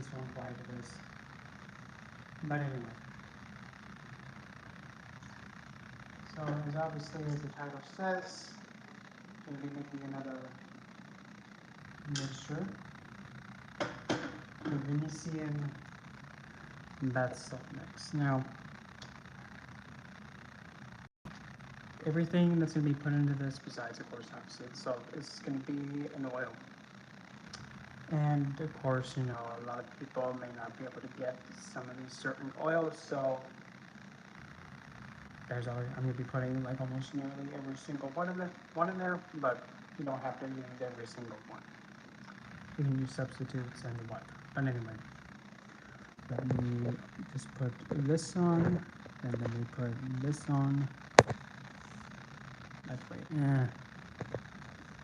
this won't apply to this. But anyway. So as obviously as the title says, we'll be making another mixture. The Venusian bath salt mix. Now, everything that's going to be put into this, besides of course obviously the salt, is going to be an oil. And of course, you know, a lot of people may not be able to get some of these certain oils, so there's already, I'm going to be putting like almost nearly every single one in there, but you don't have to use every single one. You can use substitutes and what. But anyway, let me just put this on, and then we put this on. That's right.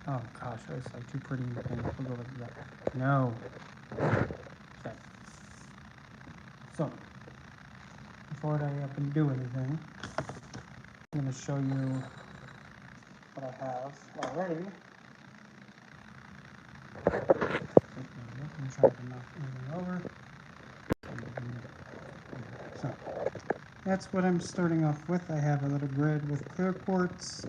Oh gosh, it's like too pretty in the pen. We'll go with that. No. Okay. So, before I up and do anything, I'm going to show you what I have already. I'm trying to knock anything over. So, that's what I'm starting off with. I have a little grid with clear quartz.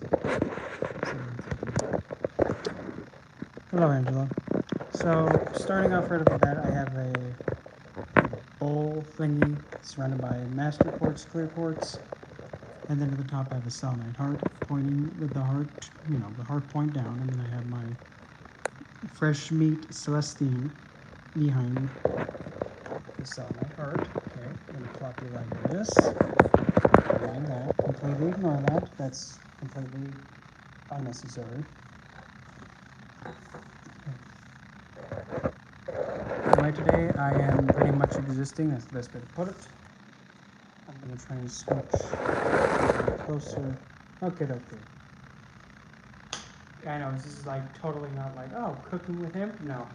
Hello, Angela. So, starting off right off the bat, I have a bowl thingy surrounded by master quartz, clear quartz, and then at the top I have a selenite heart pointing with the heart, you know, the heart point down, and then I have my fresh meat Celestine behind the selenite heart. Okay, I'm going to plop you like this. Ignore that. Completely ignore that. That's completely unnecessary. Anyway, today I am pretty much existing. That's the best way to put it. I'm going to try and scooch closer. Okay. I know, this is like totally not like, oh, cooking with him? No.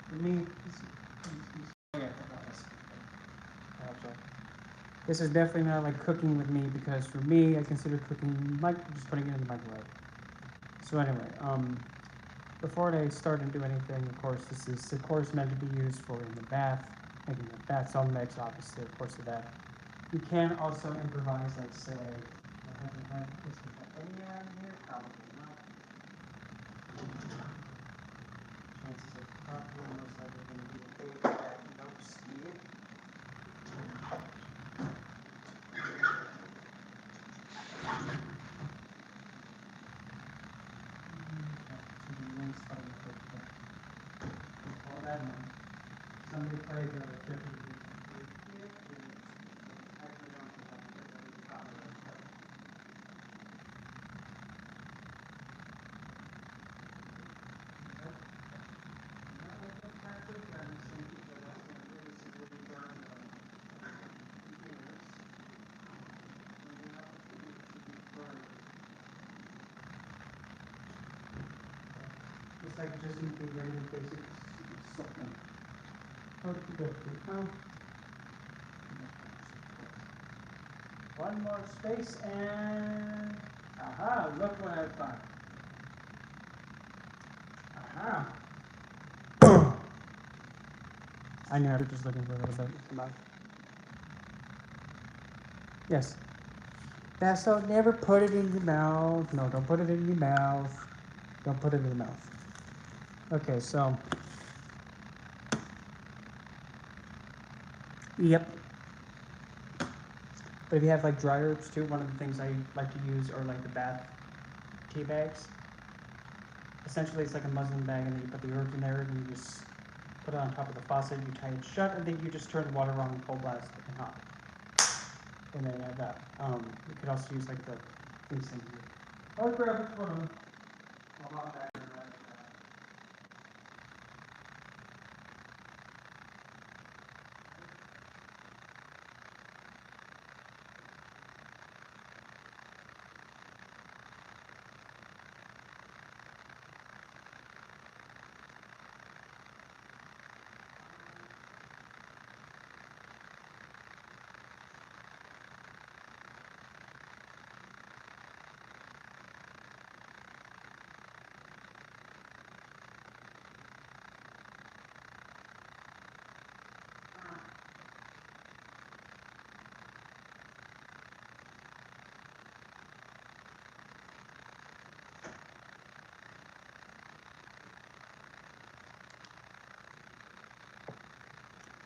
For me, this is definitely not like cooking with me, because for me, I consider cooking like just putting it in the microwave. So anyway, before I start and do anything, of course, this is of course meant to be used for in the bath, making the bath salt mix, obviously, of course, of that. You can also improvise, like say, I haven't had this any around here, probably not. Chances are probably most likely going to be a big at no speed. All that money. Somebody played the 50. It's like just need to be ready in case it's something. One more space and aha, look what I've done. Aha. I knew I was just looking for a little bit. Yes. That's so never put it in your mouth. No, don't put it in your mouth. Don't put it in your mouth. Okay, so. Yep. But if you have like dry herbs too, one of the things I like to use are like the bath tea bags. Essentially, it's like a muslin bag, and then you put the herbs in there, and you just put it on top of the faucet, you tie it shut, and then you just turn the water on full blast and hot. And then you have that. You could also use like the things in here. I'll grab it, hold on. I'll hop back in right now.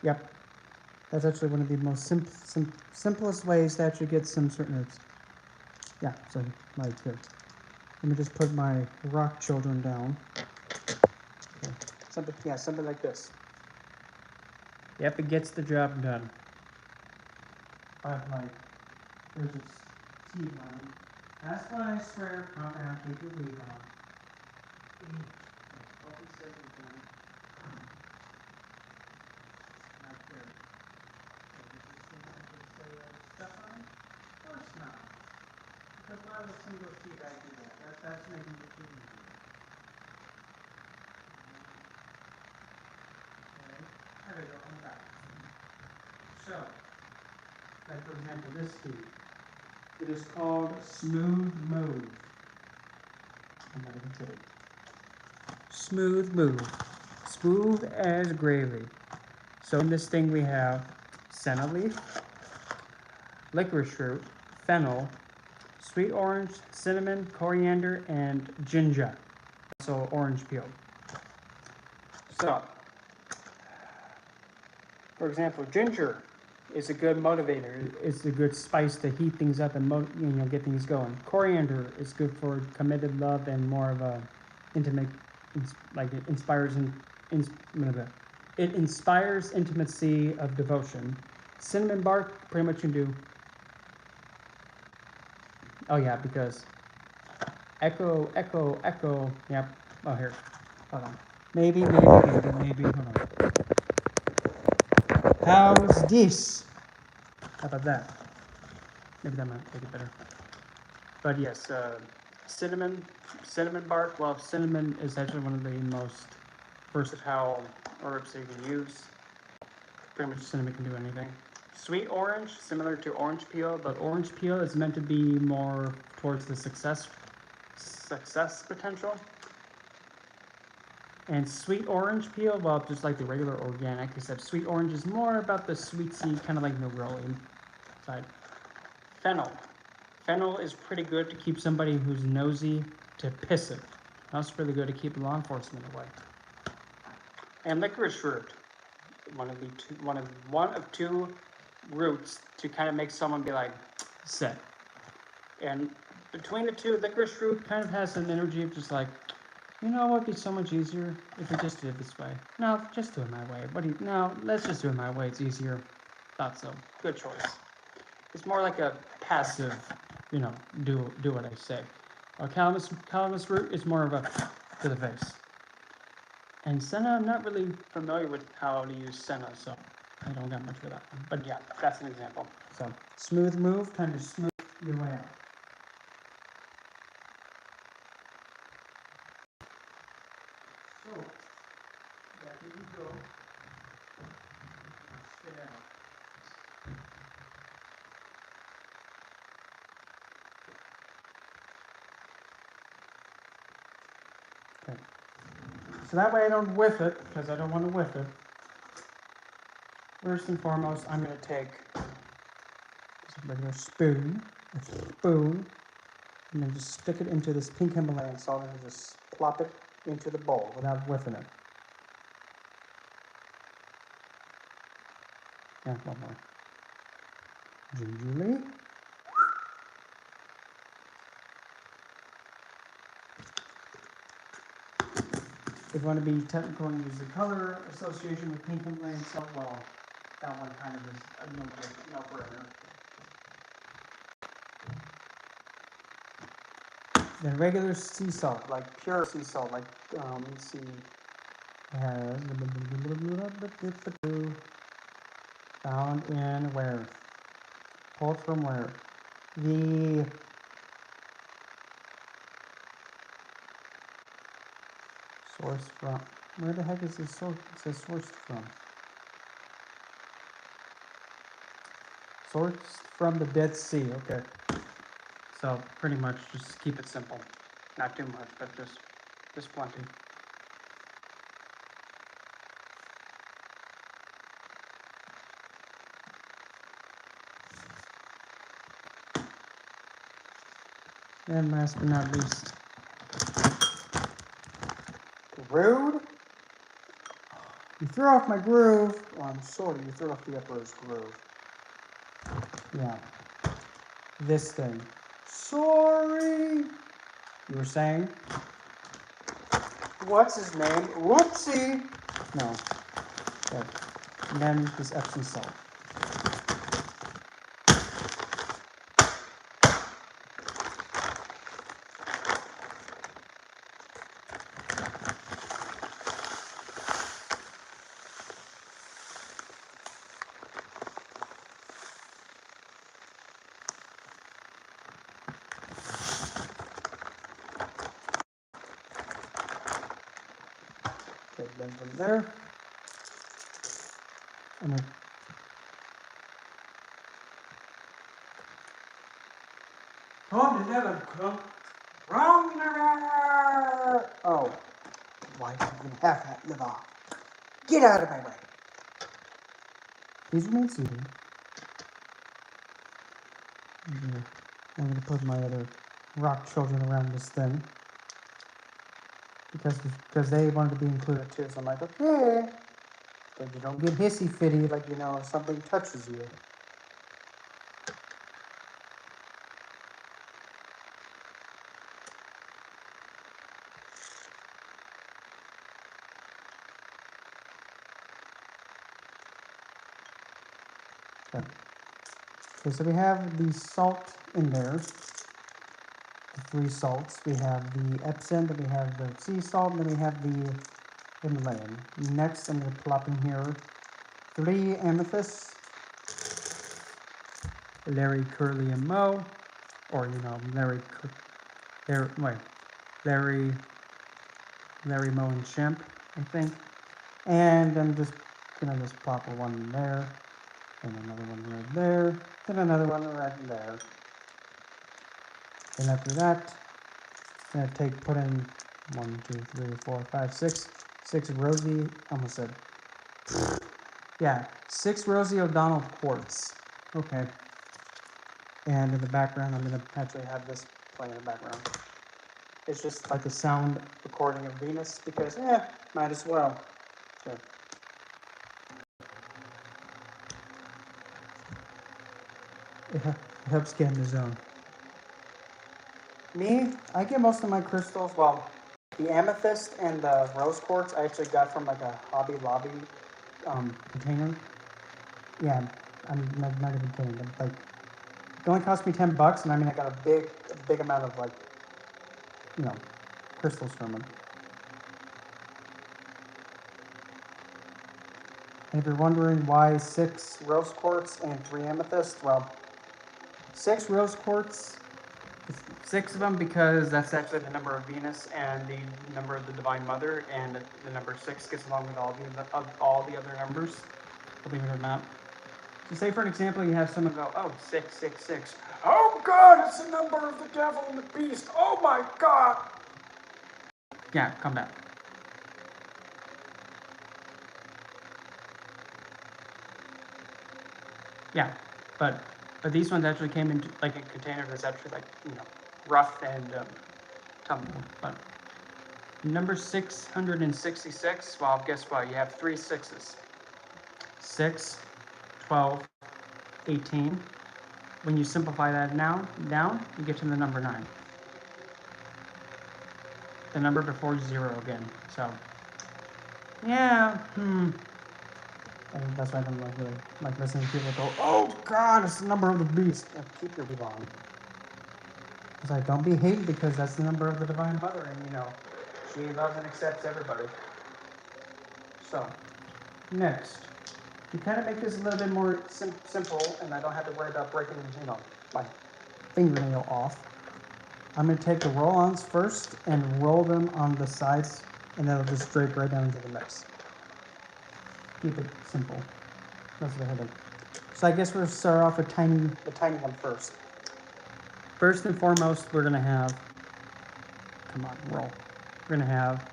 Yep. That's actually one of the most simplest ways to actually get some certain herbs. Yeah, so like here. Let me just put my rock children down. Okay. Something like this. Yep, it gets the job done. There's this tea line. That's why I swear, calm down, keep your weed on. Open second one. Not there. Stuff on it? Of course not. Because why would a single sheet I do that? That's making it too easy. Okay. There we go, on the back. So, like for example, this tea. It is called Smooth Move. I'm not even kidding. Smooth Move. Smooth as gravy. So in this thing we have senna leaf, licorice root, fennel, sweet orange, cinnamon, coriander, and ginger. So orange peel. So, for example, ginger is a good motivator. It's a good spice to heat things up and get things going. Coriander is good for committed love and more of a intimate, like it inspires it inspires intimacy of devotion. Cinnamon bark, pretty much you can do. Oh yeah, because echo, echo, echo. Yep. Oh here, hold on. Maybe. Hold on. How's this? How about that? Maybe that might make it better. But yes, cinnamon bark. Well, cinnamon is actually one of the most versatile herbs that you can use. Pretty much cinnamon can do anything. Sweet orange, similar to orange peel, but orange peel is meant to be more towards the success potential. And sweet orange peel, well, just like the regular organic, except sweet orange is more about the sweet seed, kind of like Neroli side. Fennel. Fennel is pretty good to keep somebody who's nosy to piss it. That's really good to keep law enforcement away. And licorice root, one of two roots to kind of make someone be like, sit. And between the two, licorice root kind of has an energy of just like, you know what would be so much easier if we just did it this way? No, just do it my way. No, let's just do it my way. It's easier. Thought so. Good choice. It's more like a passive, do what I say. Calamus root is more of a to the face. And senna, I'm not really familiar with how to use senna, so I don't got much for that one. But yeah, that's an example. So smooth move, kind of smooth your way out. So, yeah, here we go. Spit out. Okay. So that way I don't whiff it, because I don't want to whiff it. First and foremost, I'm going to take just a regular spoon, and then just stick it into this pink Himalayan salt and just plop it into the bowl without whiffing it. And one more. Gingerly. If you want to be technical and use the color association with pink Himalayan salt, well, that one kind of is a no-brainer. Then regular sea salt, like pure sea salt, like let's see, has found in where? Pulled from where? The source from. Where the heck is this source? It says sourced from. Sourced from the Dead Sea. Okay. So pretty much just keep it simple. Not too much, but just plenty. And last but not least, rude. You threw off my groove. Well, I'm sorry, you threw off the Emperor's groove. Yeah. This thing. Sorry. You were saying? What's his name? Whoopsie. No. Good. And then this Epsom salt. Okay, then from there, I'm gonna Oh, why do you even have that live off? Get out of my way. Please remain seated. I'm going to put my other rock children around this thing. Because they wanted to be included too. So I'm like, okay. But you don't get hissy fitty like, if something touches you. Okay, so we have the salt in there. The 3 salts. We have the Epsom, then we have the sea salt, and then we have the Himalayan. Next, I'm going to plop in here 3 amethysts. Larry, Curly, and Moe. Or, Larry, Moe, and Shemp, I think. And I'm just going to plop one in there. And another one right there. Then another one right there. And after that, I'm going to put in 1, 2, 3, 4, 5, 6. 6 rosy, almost said. Yeah, 6 Rosie O'Donnell quartz. Okay. And in the background, I'm going to actually have this play in the background. It's just like a sound recording of Venus because, might as well. Sure. It helps get in the zone. Me, I get most of my crystals, well, the amethyst and the rose quartz I actually got from like a Hobby Lobby container. Yeah, I'm not even kidding. But like, it only cost me $10, and I mean I got a big amount of like, crystals from them. And if you're wondering why 6 rose quartz and 3 amethyst, well, 6 rose quartz, 6 of them because that's actually the number of Venus and the number of the Divine Mother, and the number 6 gets along with all the other numbers, believe it or not. So say for an example, you have someone go, oh, 666. Oh God, it's the number of the devil and the beast. Oh my God. Yeah, come back. Yeah, but these ones actually came in like a container that's actually like, rough and tumble. But number 666, well, guess what? You have 3 6s. 6, 12, 18. When you simplify that down, you get to the number 9. The number before 0 again. So, yeah, And that's why I don't really like listening to people go, oh God, it's the number of the beast. Keep your beat on. It's like, don't be hated because that's the number of the Divine Mother, and she loves and accepts everybody. So, next, to kind of make this a little bit more simple, and I don't have to worry about breaking, my fingernail off. I'm going to take the roll-ons first and roll them on the sides, and then it'll just drape right down into the mix. Keep it simple. That's the headache. So I guess we'll start off with the tiny one first. First and foremost, we're going to have, come on, roll. We're going to have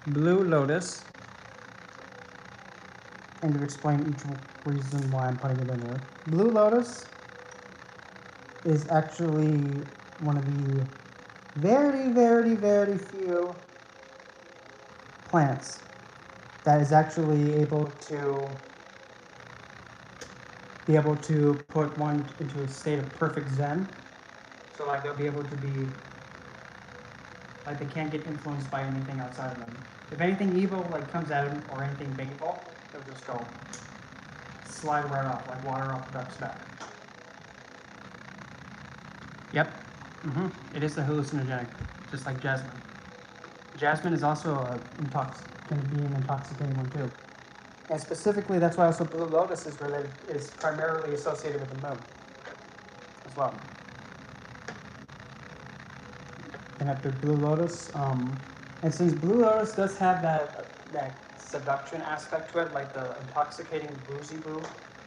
Blue Lotus. And to explain each reason why I'm putting it in there. Blue Lotus is actually one of the very, very, very few plants that is actually able to put one into a state of perfect zen. So like they'll be able to be like they can't get influenced by anything outside of them. If anything evil like comes at them or anything big evil, they'll just go slide right off like water off the duck's back. Yep. It is a hallucinogenic, just like jasmine. Jasmine is also can be an intoxicating one too. And specifically, that's why also blue lotus is primarily associated with the moon as well. And after blue lotus, and since blue lotus does have that seduction aspect to it, like the intoxicating boozy boo,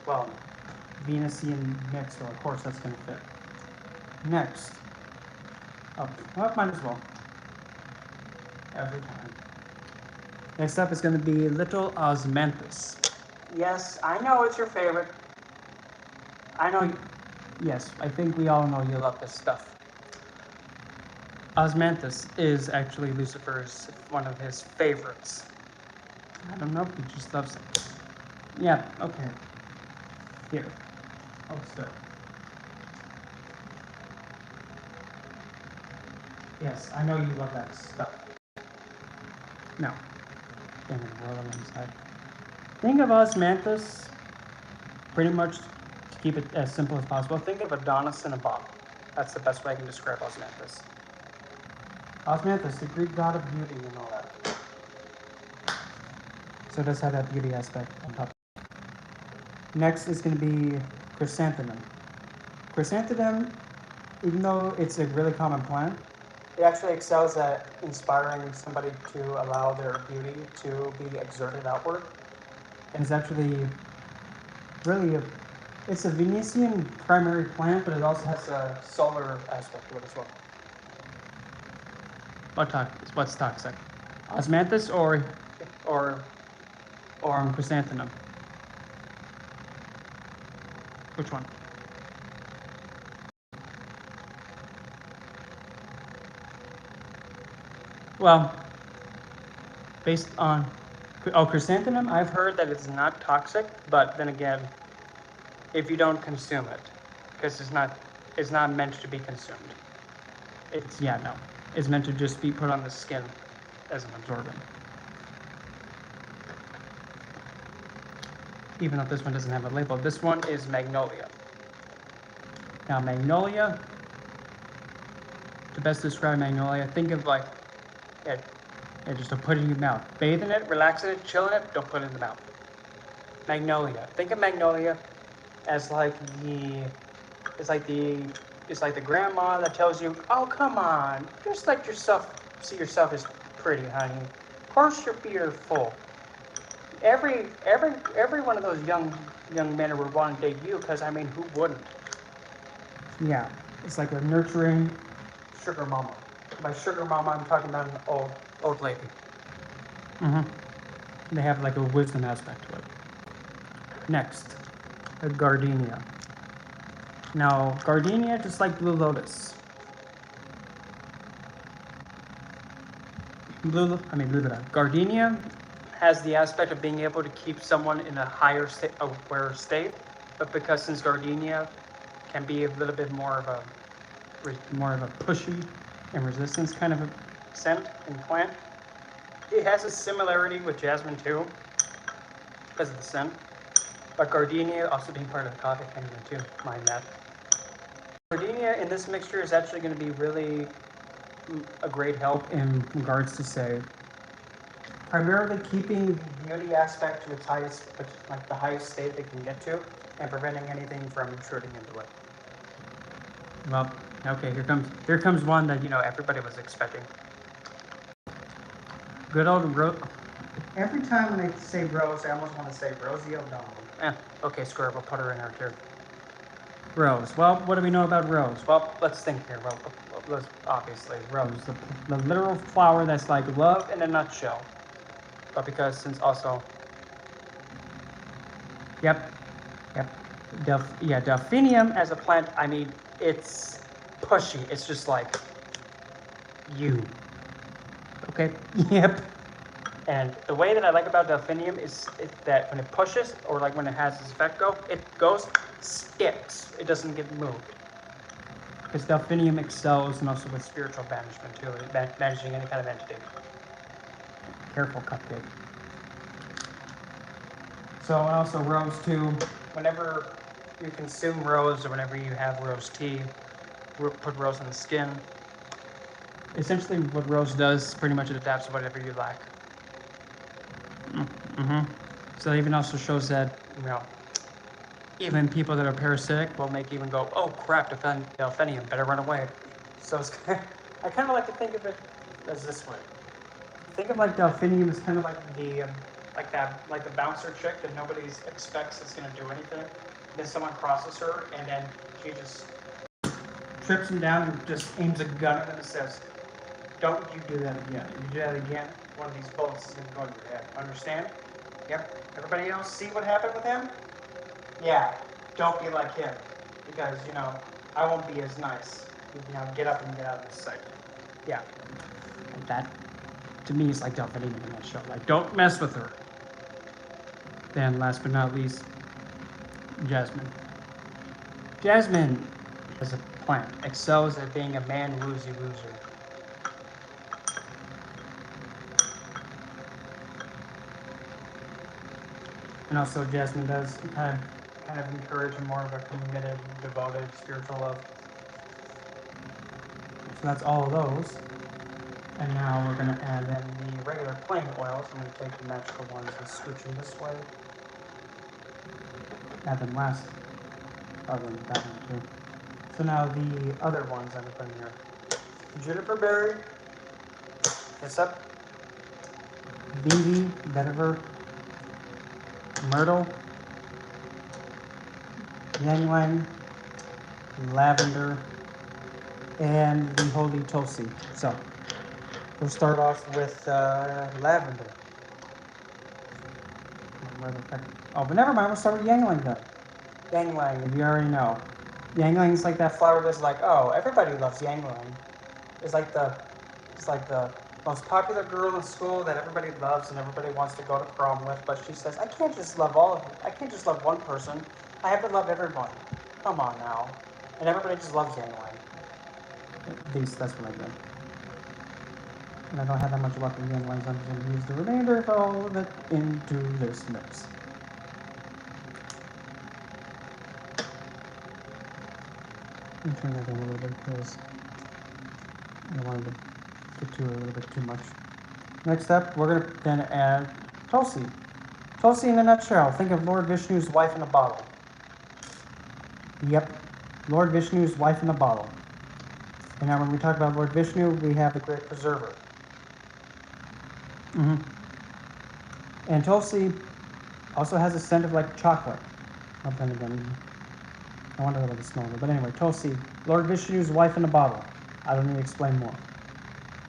well, Venusian mix, so of course that's going to fit. Next, well, might as well. Every time. Next up is going to be Little Osmanthus. Yes, I know it's your favorite. I know. Yes, I think we all know you love this stuff. Osmanthus is actually Lucifer's one of his favorites. I don't know, he just loves it. Yeah, okay. Here. Oh, start. Yes, I know you love that stuff. No. Damn it, roll on one side. Think of Osmanthus, pretty much to keep it as simple as possible. Think of Adonis in a bottle. That's the best way I can describe Osmanthus. Osmanthus, the Greek god of beauty and all that. So it does have that beauty aspect on top. Next is going to be chrysanthemum. Chrysanthemum, even though it's a really common plant, it actually excels at inspiring somebody to allow their beauty to be exerted outward. And it's actually really it's a Venusian primary plant, but it also has a solar aspect to it as well. What's toxic? Osmanthus or chrysanthemum? Which one? Well, based on chrysanthemum, I've heard that it's not toxic, but then again, if you don't consume it, because it's not meant to be consumed. It's meant to just be put on the skin as an absorbent. Even though this one doesn't have a label, this one is magnolia. Now magnolia, to best describe magnolia, think of like just to put it in your mouth. Bathe in it, relax in it, chill in it, don't put it in the mouth. Magnolia. Think of magnolia as like the grandma that tells you, oh come on, just let yourself see yourself as pretty, honey. Of course you're beautiful. Every one of those young men would want to date you, because I mean, who wouldn't? Yeah, it's like a nurturing sugar mama. By sugar mama, I'm talking about an old lady. They have like a wisdom aspect to it. Next, a gardenia. Now, gardenia, just like blue lotus. Gardenia has the aspect of being able to keep someone in a higher state, aware state, but because since gardenia can be a little bit more of a pushy and resistance kind of a scent and plant, it has a similarity with jasmine too, because of the scent. But gardenia also being part of the coffee family too, mind that. Gardenia in this mixture is actually going to be really a great help in regards to, say, primarily keeping the beauty aspect to its highest, like the highest state they can get to, and preventing anything from intruding into it. Well, okay, here comes one that everybody was expecting. Good old rose. Every time when I say rose, I almost want to say Rosie O'Donnell. Okay, screw it, we'll put her in there too. Rose. Well, what do we know about rose? Well, let's think here. Well, obviously, rose, the literal flower that's like love in a nutshell. But because since also, delphinium as a plant, I mean, it's pushy. It's just like you. Okay. Yep. And the way that I like about delphinium is that when it pushes, or like when it has its effect go, it goes, sticks. It doesn't get moved. Because delphinium excels and also with spiritual banishment too, banishing any kind of entity. Careful, cupcake. So, and also rose too. Whenever you consume rose, or whenever you have rose tea, put rose on the skin. Essentially, what rose does, pretty much it adapts to whatever you lack. So it even also shows that, even people that are parasitic will make even go, oh crap, delphinium, better run away. So it's I kind of like to think of it as this way. Think of like delphinium as kind of like the like the bouncer chick that nobody expects is going to do anything. Then someone crosses her, and then she just trips him down and just aims a gun at him and says, "Don't you do that again. If you do that again, one of these bullets is going to go in your head. Understand?" Yep. Everybody else see what happened with him? Yeah. Don't be like him, because I won't be as nice. Get up and get out of this sight. Yeah. And that, to me, is like delphinium in that show. Like, don't mess with her. Then, last but not least, jasmine. Jasmine, as a plant, excels at being a man-woozy loser. And also, jasmine does kind of encourage more of a committed, devoted, spiritual love. So that's all of those. And now we're going to add in the regular plain oils. I'm going to take the magical ones and switch them this way. Add them last. Probably that one too. So now the other ones I'm putting here. Juniper berry. It's up. Vivi, vetiver, myrtle, ylang-ylang, lavender, and the holy tulsi. So we'll start off with lavender. Oh, but never mind. We'll start with ylang-ylang then. Ylang-ylang, if you already know. Ylang-ylang is like that flower that's like, oh, everybody loves ylang-ylang. It's like the most popular girl in school that everybody loves and everybody wants to go to prom with, but she says, I can't just love all of them. I can't just love one person. I have to love everyone. Come on now. And everybody just loves ylang-ylang. At least that's what I did. And I don't have that much luck with ylang-ylang, so I'm just going to use the remainder of all of it into this mix. Let me turn that down a little bit because I wanted to get to it a little bit too much. Next up, we're going to then add Tulsi. Tulsi in a nutshell. Think of Lord Vishnu's wife in a bottle. Yep, Lord Vishnu's wife in a bottle. And now when we talk about Lord Vishnu, we have the great preserver. And Tulsi also has a scent of like chocolate. I'll blend it again. I wonder what it smells like. But anyway, Tulsi, Lord Vishnu's wife in a bottle. I don't need to explain more.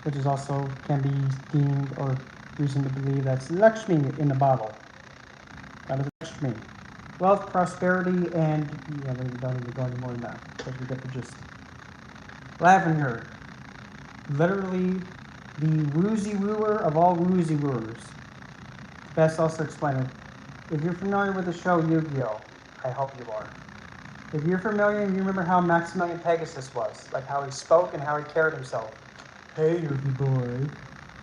Which is also can be deemed or reason to believe that's Lakshmi in the bottle. That is Lakshmi. Wealth, prosperity, and we don't need to go any more than that because we get the gist. Lavender, literally the woozy wooer of all woozy wooers. Best also explain it. If you're familiar with the show Yu-Gi-Oh, I hope you are. If you're familiar and you remember how Maximilian Pegasus was, like how he spoke and how he carried himself. Hey, Yugi boy,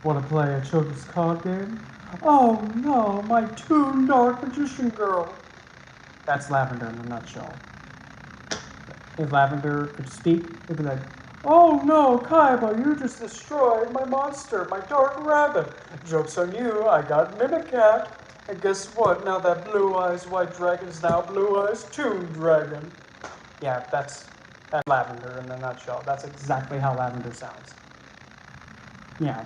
want to play a children's card game? Oh no, my Toon Dark Magician girl. That's Lavender in a nutshell. If Lavender could speak, it'd be like, oh no, Kaiba, you just destroyed my monster, my Dark Rabbit. Joke's on you, I got Mimicat. And guess what? Now that Blue Eyes White Dragon is now Blue Eyes Toon Dragon. Yeah, that's Lavender in a nutshell. That's exactly how Lavender sounds. Yeah.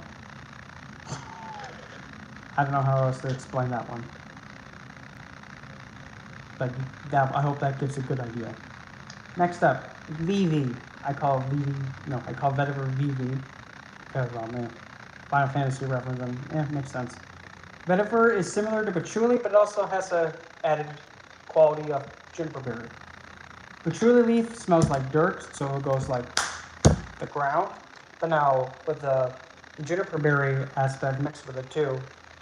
I don't know how else to explain that one. But I hope that gives a good idea. Next up, Vivi. I call Vetiver Vivi. Because, oh man, Final Fantasy reference, and makes sense. Vetiver is similar to patchouli, but it also has a added quality of juniper berry. Patchouli leaf smells like dirt, so it goes like the ground. But now, with the juniper berry aspect mixed with it too,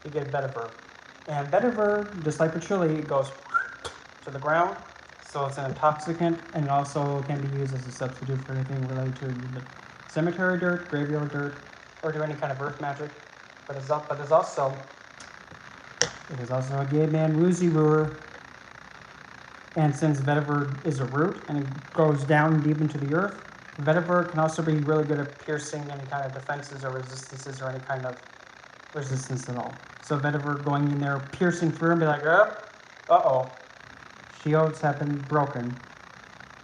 you get vetiver. And vetiver, just like patchouli, it goes to the ground, so it's an intoxicant, and it also can be used as a substitute for anything related to cemetery dirt, graveyard dirt, or do any kind of earth magic. But it is also a gay man woozy wooer. And since vetiver is a root and it goes down deep into the earth, vetiver can also be really good at piercing any kind of defenses or resistances or any kind of resistance at all. So vetiver going in there, piercing through and be like, uh-oh, shields have been broken.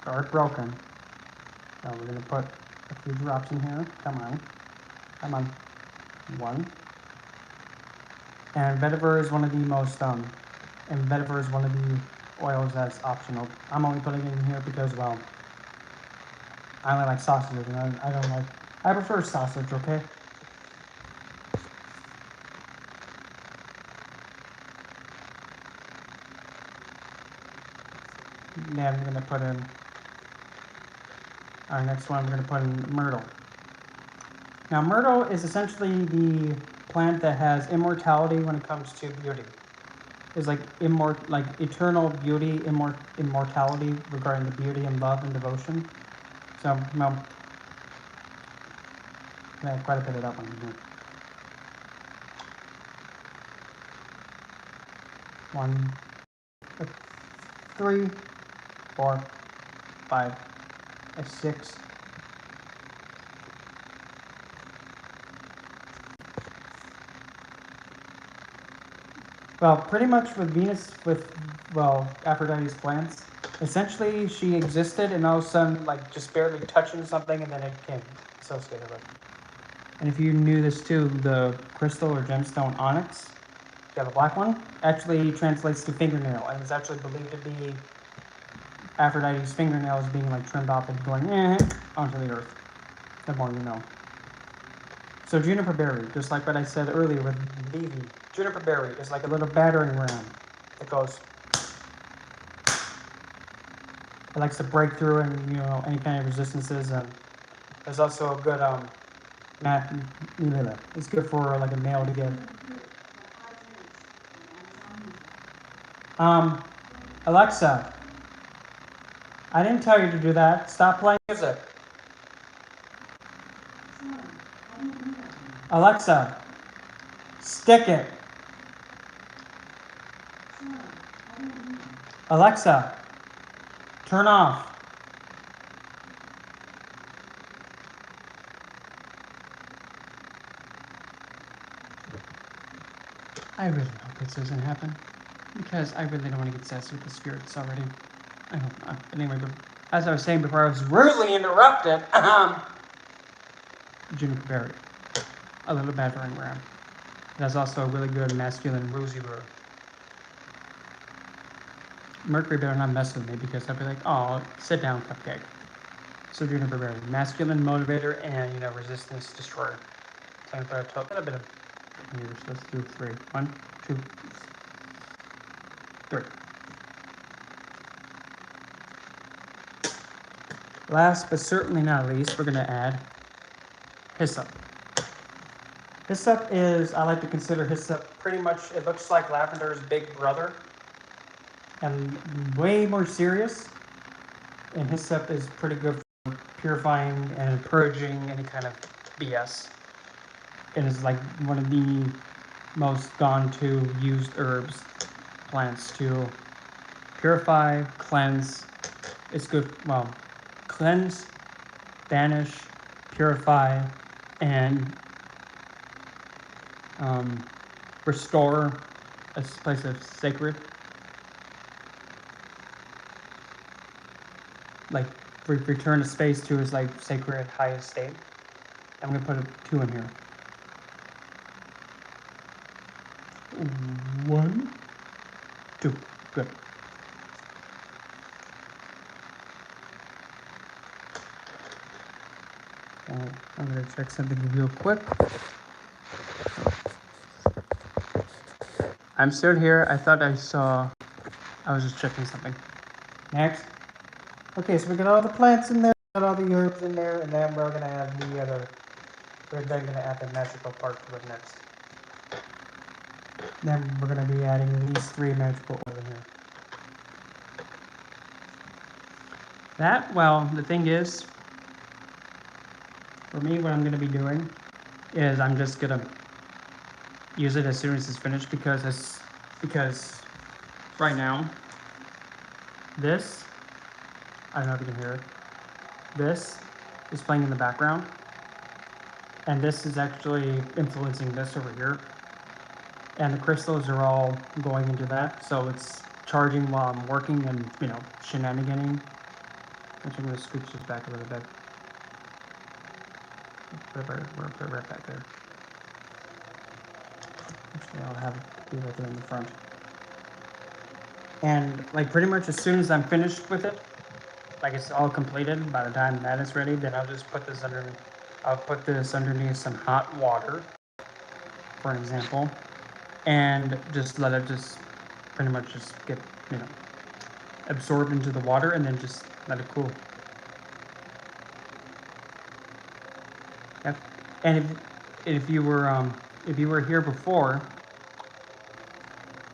Guard broken. Now we're going to put a few drops in here. Come on. One. And vetiver is one of the most, and vetiver is one of the oils that's optional. I'm only putting it in here because, well, I only like sausage, and I prefer sausage, okay? Then we're going to put in, our next one, we're going to put in myrtle. Now, myrtle is essentially the plant that has immortality when it comes to beauty. It's like eternal beauty, immortality regarding the beauty and love and devotion. So, well, I have quite a bit of that one in here. 1, 3, 4, 5, 6. Well, pretty much with Venus, Aphrodite's plants, essentially she existed and all of a sudden, like, just barely touching something and then it came associated with it. And if you knew this too, the crystal or gemstone onyx, you have a black one, actually translates to fingernail and is actually believed to be Aphrodite's fingernails being like trimmed off and going onto the earth. The more you know. So juniper berry, just like what I said earlier with Vivi, juniper berry is like a little battering ram that goes. It likes to break through and any kind of resistances. And there's also a good it's good for like a male to get. Alexa, I didn't tell you to do that. Stop playing music. Alexa, stick it. Alexa, turn off. I really hope this doesn't happen, because I really don't want to get sassy with the spirits already. I hope not. Anyway, but as I was saying before I was rudely interrupted, juniper berry, a little battering ram. That's also a really good masculine rosy word. Mercury better not mess with me because I'll be like, oh, sit down, cupcake. So juniper berry, masculine motivator and resistance destroyer. So I'm going to put a bit of here. So let's do 3. 1, 2, 3. Last but certainly not least, we're going to add hyssop. Hyssop is, I like to consider hyssop pretty much, it looks like lavender's big brother and way more serious. And hyssop is pretty good for purifying and purging any kind of BS. It is like one of the most gone to used herbs, plants to purify, cleanse. It's good, well, cleanse, banish, purify, and restore a place of sacred. Like return a space to its like sacred highest state. I'm gonna put a 2 in here. 1, 2, good. I'm gonna check something real quick. I'm still here. I thought I was just checking something. Next. Okay, so we got all the plants in there, got all the herbs in there, and then we're gonna add we're then gonna add the magical part to it next. Then we're going to be adding these 3 magical oil in here. That, well, the thing is, for me, what I'm going to be doing is I'm just going to use it as soon as it's finished because right now, this, I don't know if you can hear it, this is playing in the background, and this is actually influencing this over here, and the crystals are all going into that, so it's charging while I'm working and, you know, shenaniganing. Which I'm going to scooch this back a little bit. Put it right back there. Actually, I'll have it be right there in the front. And like pretty much as soon as I'm finished with it, like it's all completed, by the time that is ready, then I'll just put this under, I'll put this underneath some hot water, for an example, and just let it just pretty much just get, you know, absorbed into the water and then just let it cool. Yep. And if you were here before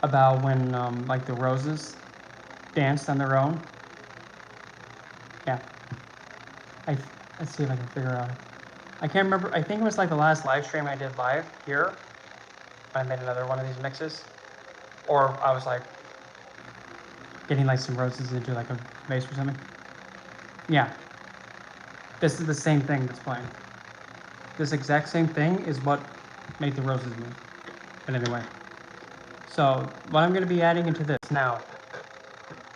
about when like the roses danced on their own, yeah. Let's see if I can figure out. I can't remember. I think it was like the last live stream I did live here. I made another one of these mixes, or I was like getting like some roses into like a vase or something. Yeah. This is the same thing that's playing. This exact same thing is what made the roses move. But anyway, so what I'm going to be adding into this now.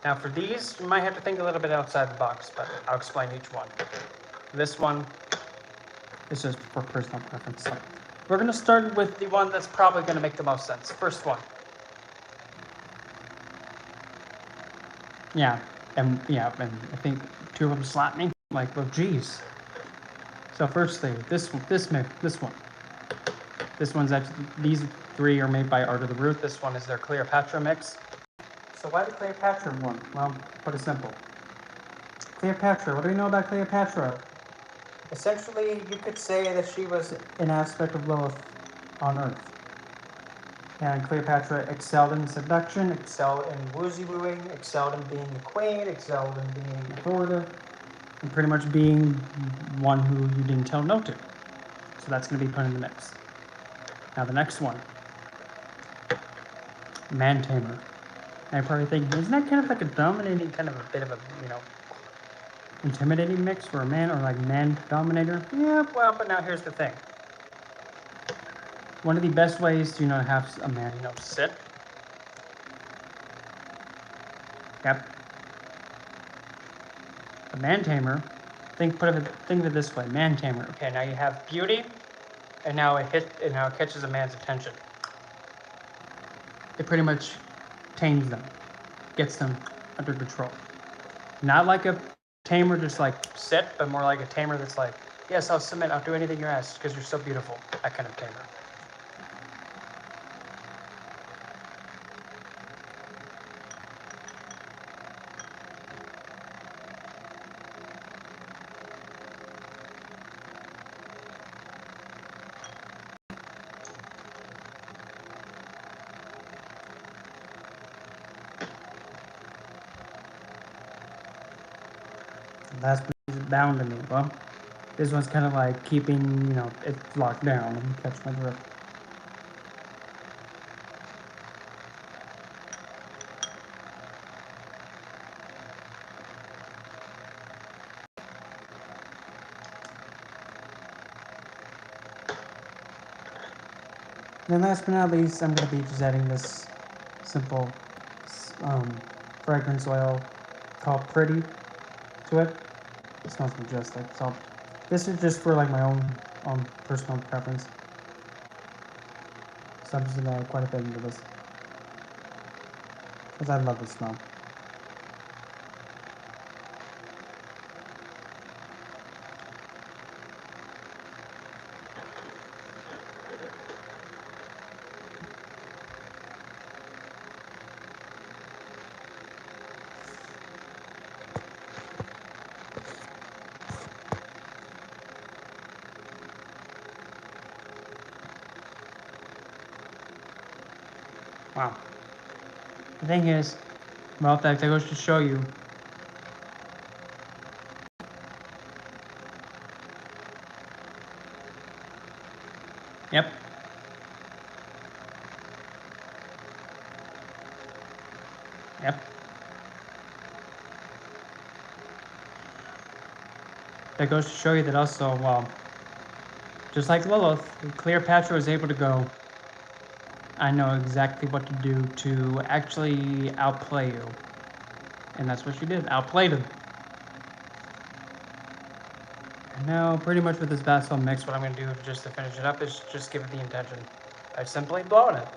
Now for these, you might have to think a little bit outside the box, but I'll explain each one. This one is just for personal preference. So we're going to start with the one that's probably going to make the most sense. First one. Yeah, and I think 2 of them slapped me. Like, well, geez. So firstly, this one. This one's actually, these 3 are made by Art of the Root. This one is their Cleopatra mix. So why the Cleopatra one? Well, put it simple. Cleopatra, what do we know about Cleopatra? Essentially, you could say that she was an aspect of Lilith on Earth. And Cleopatra excelled in seduction, excelled in woozy-wooing, excelled in being a queen, excelled in being authoritative, and pretty much being one who you didn't tell no to. So that's going to be put in the mix. Now the next one, Man Tamer. And you're probably thinking, isn't that kind of like a dominating, kind of a bit of a, you know, intimidating mix for a man, or like man dominator? Yeah, well, but now here's the thing. One of the best ways to, you know, have a man, you know, sit. Yep. A man tamer. Think of it this way. Man tamer. Okay, now you have beauty, and now it catches a man's attention. It pretty much tames them, gets them under control. Not like a tamer just like sit, but more like a tamer that's like, yes, I'll submit, I'll do anything you ask because you're so beautiful. That kind of tamer. Last one is bound to me. Well, this one's kind of like keeping, you know, it locked down. Let me catch my drift. And last but not least, I'm going to be just adding this simple fragrance oil called Pretty to it. It smells majestic. So this is just for like my own personal preference. So I'm just going to add quite a bit into this because I love the smell. Wow. The thing is, well, that goes to show you. Yep. Yep. That goes to show you that also, well, just like Lilith, Cleopatra was able to go, I know exactly what to do to actually outplay you. And that's what she did, outplayed him. And now, pretty much with this vassal mix, what I'm going to do just to finish it up is just give it the intention by simply blowing it.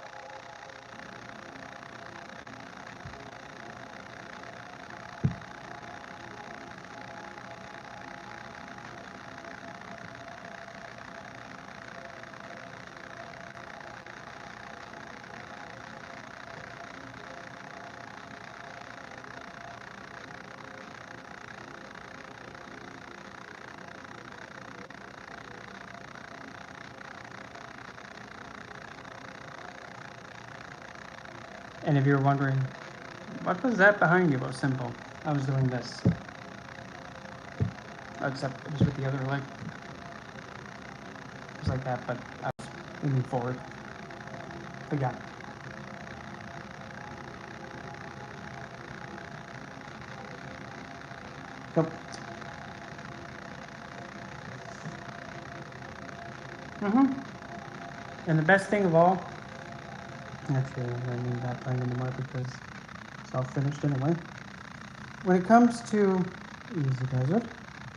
And if you're wondering, what was that behind you? Well, simple. I was doing this. Except it was with the other leg. It was like that, but I was leaning forward. Forgot. Yep. And the best thing of all, actually, I mean not playing anymore because it's all finished anyway. When it comes to easy does it,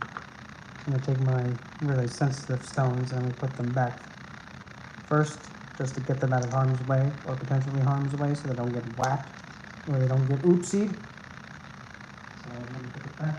I'm gonna take my really sensitive stones and I'm gonna put them back first, just to get them out of harm's way or potentially harm's way, so they don't get whacked or they don't get oopsied. So I'm gonna put it back.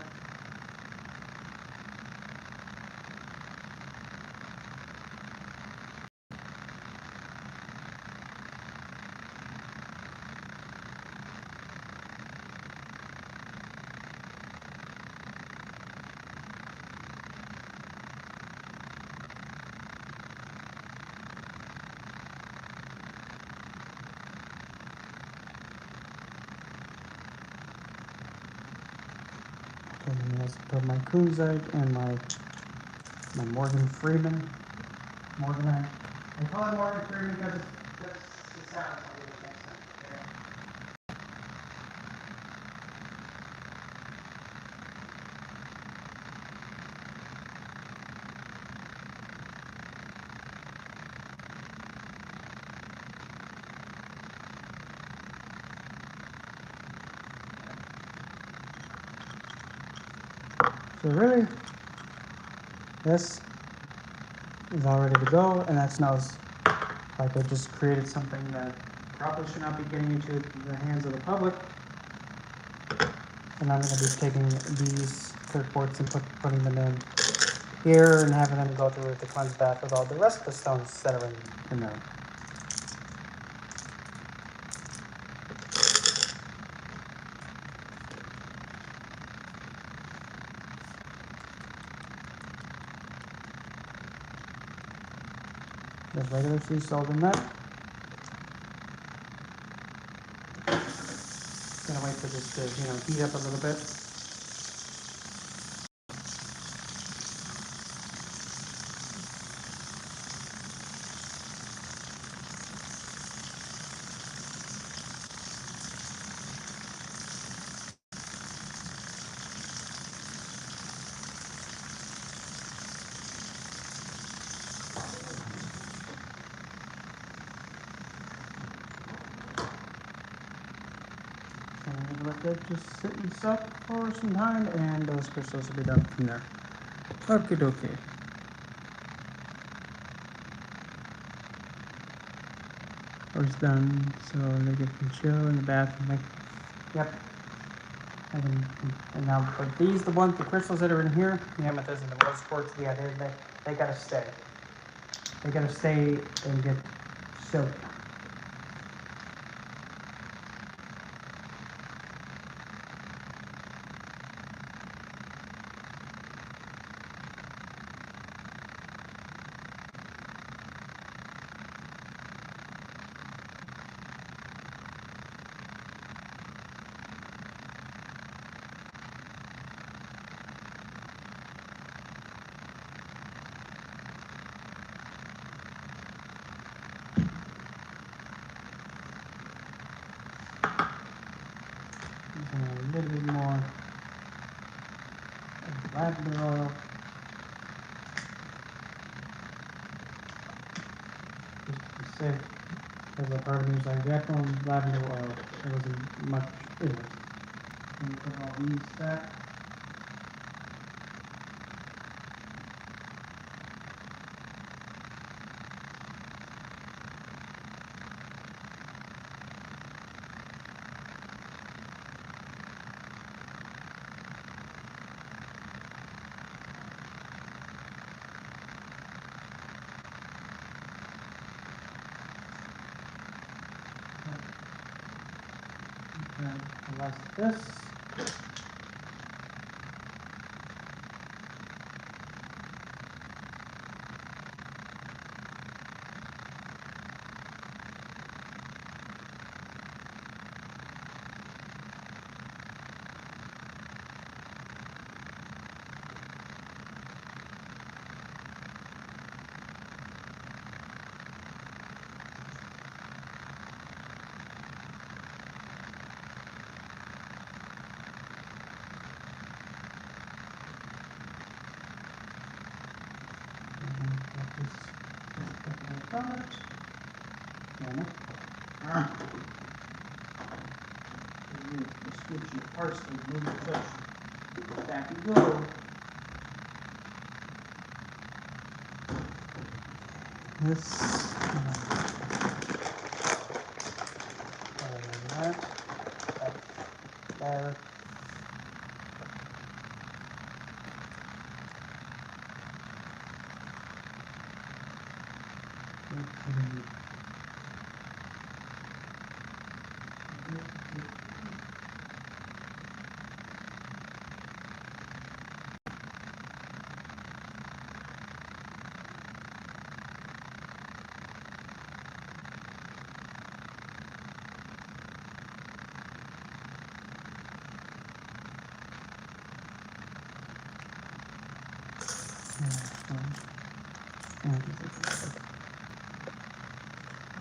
Okay, then I also put my Kunzite and my Morgan Freeman. Morganite. I call it Morgan Freeman because it sounds like it makes sense. So really, this is all ready to go, and that smells like I just created something that probably should not be getting into the hands of the public. And I'm going to be taking these clear quartz and putting them in here and having them go through the cleanse bath with all the rest of the stones that are in there. Just regular sea salt in that. Gonna wait for this to heat up a little bit. So I'm gonna let that just sit and suck for some time, and those crystals will be done from there. Okay, dokie. It's done, so they get to chill in the bathroom. Yep. And now, but these, the crystals that are in here, the amethyst and the rose quartz, yeah, they gotta stay. They gotta stay and get soaked. Using a little bit more of lavender oil. Just to be safe. Because a part of me was like, yeah, on lavender oil. It wasn't much in it. And we put all these back. And like this. Switch your parts to move the touch. Back you go. This. That. There.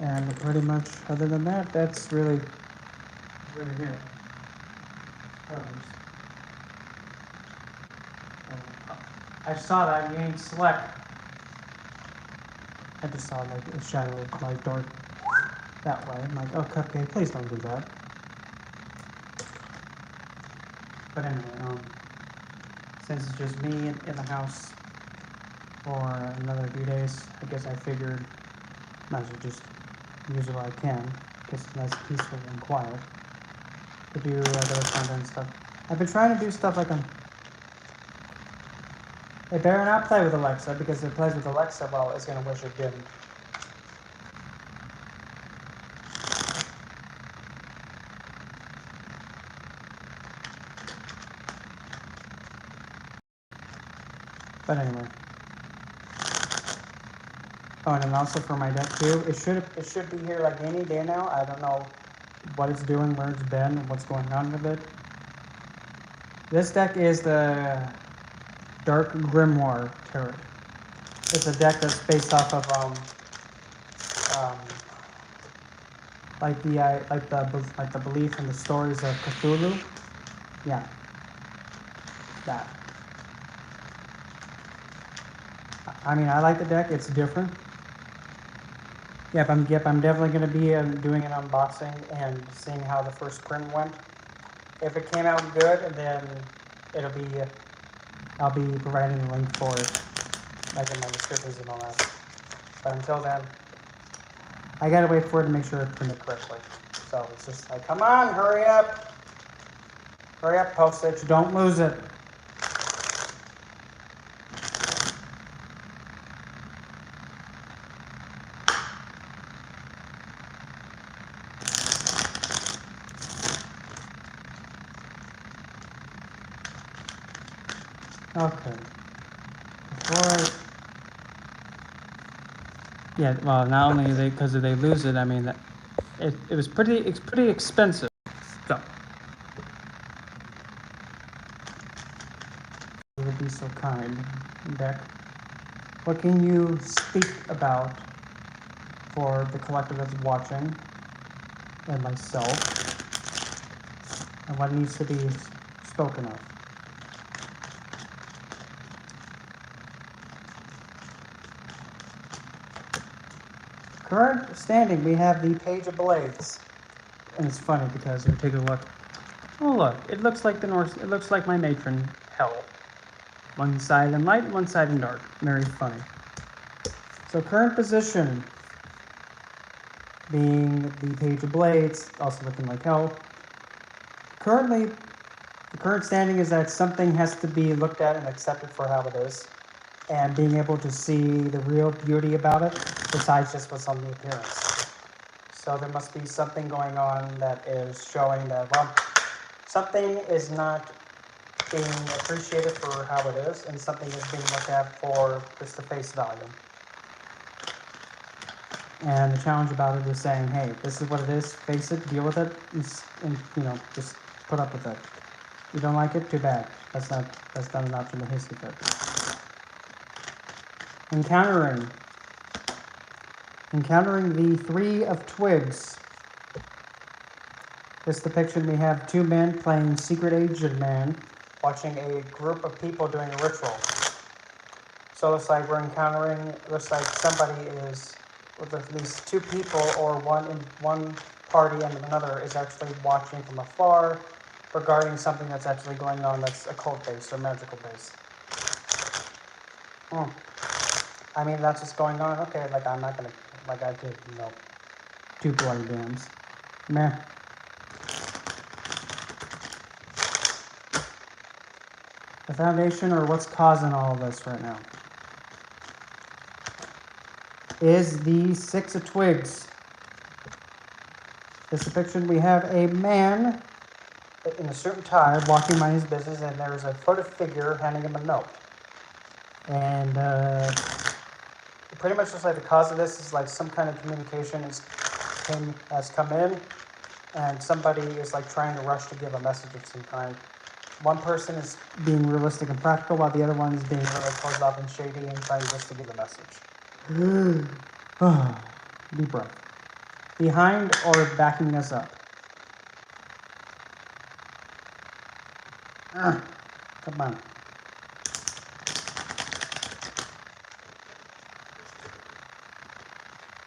And pretty much, other than that, that's really it. I saw that you ain't select. I just saw like a shadow of my door that way. I'm like, oh, Cupcake, please don't do that. But anyway, since it's just me in the house for another few days, I guess I figured might as well just use it while I can, because it's nice, peaceful, and quiet to do other content stuff. I've been trying to do stuff like They better not play with Alexa, because if it plays with Alexa, well, it's going to wish it didn't. But anyway. Oh, and then also for my deck too, it should be here like any day now. I don't know what it's doing, where it's been, and what's going on with it. This deck is the Dark Grimoire Turret. It's a deck that's based off of like the belief in the stories of Cthulhu. Yeah, that. I mean, I like the deck. It's different. Yep, I'm definitely going to be doing an unboxing and seeing how the first print went. If it came out good, then I'll be providing a link for it, like in my descriptions and all that. But until then, I gotta wait for it to make sure it's printed correctly. So it's just like, come on, hurry up, postage, don't lose it. Okay. Yeah, well, not only because they lose it, I mean, it's pretty expensive. So, you would be so kind, Beck. What can you speak about for the collective that's watching, and myself, and what needs to be spoken of. Current standing, we have the Page of Blades. And it's funny because if you take a look, oh look, it looks like the Norse, it looks like my matron, Hel. One side in light, one side in dark. Very funny. So current position being the Page of Blades, also looking like Hel. Currently, the current standing is that something has to be looked at and accepted for how it is, and being able to see the real beauty about it, besides just what's on the appearance. So there must be something going on that is showing that, well, something is not being appreciated for how it is, and something is being looked at for just the face value. And the challenge about it is saying, hey, this is what it is, face it, deal with it, and just put up with it. You don't like it? Too bad. That's not an option to history fit. Encountering the Three of Twigs. This depiction, we have two men playing secret agent man, watching a group of people doing a ritual. So it looks like looks like somebody is, with at least two people or one party and another is actually watching from afar regarding something that's actually going on that's occult based or magical based. I mean, that's what's going on. Okay, like I'm not gonna, like I did, two bloody dams. Meh. The foundation, or what's causing all of this right now, is the Six of Twigs. This depiction, we have a man in a suit and tie walking by his business, and there's a photo figure handing him a note. And it pretty much looks like the cause of this is like some kind of communication has come in, and somebody is like trying to rush to give a message of some kind. One person is being realistic and practical, while the other one is being really closed off and shady and trying just to give a message. Deep breath. Behind or backing us up? Come on.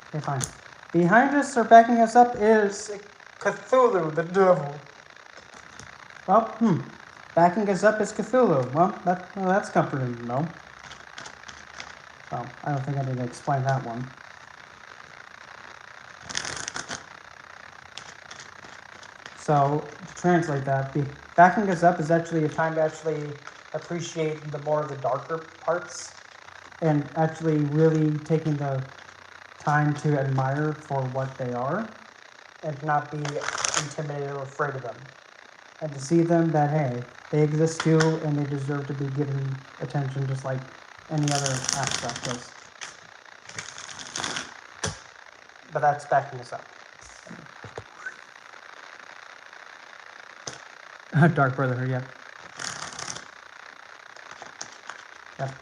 Okay, fine. Behind us or backing us up is Cthulhu, the devil. Well, backing us up is Cthulhu. Well, that's comforting to know. Well, I don't think I need to explain that one. So, to translate that, backing us up is actually a time to actually appreciate the more of the darker parts, and actually really taking the time to admire for what they are, and not be intimidated or afraid of them. And to see them that, hey, they exist too, and they deserve to be given attention just like any other aspect does. But that's backing us up. Dark Brotherhood, yeah. Yep.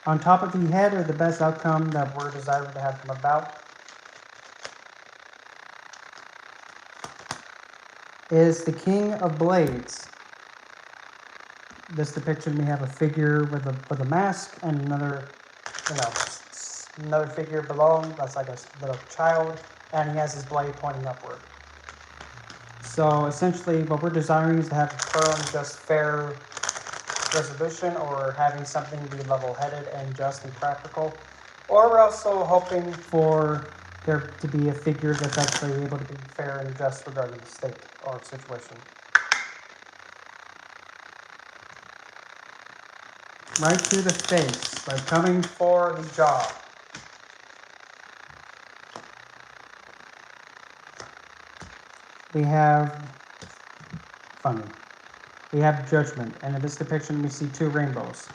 On top of the head, or the best outcome that we're desiring to have come about, is the King of Blades. This depiction, we have a figure with a mask and another figure below him. That's like a little child, and he has his blade pointing upward. So essentially, what we're desiring is to have a firm, just, fair resolution, or having something be level-headed and just and practical. Or we're also hoping for there to be a figure that's actually able to be fair and just regarding the state or situation. Right to the face, like coming for the job. We have funny. We have judgment, and in this depiction we see two rainbows.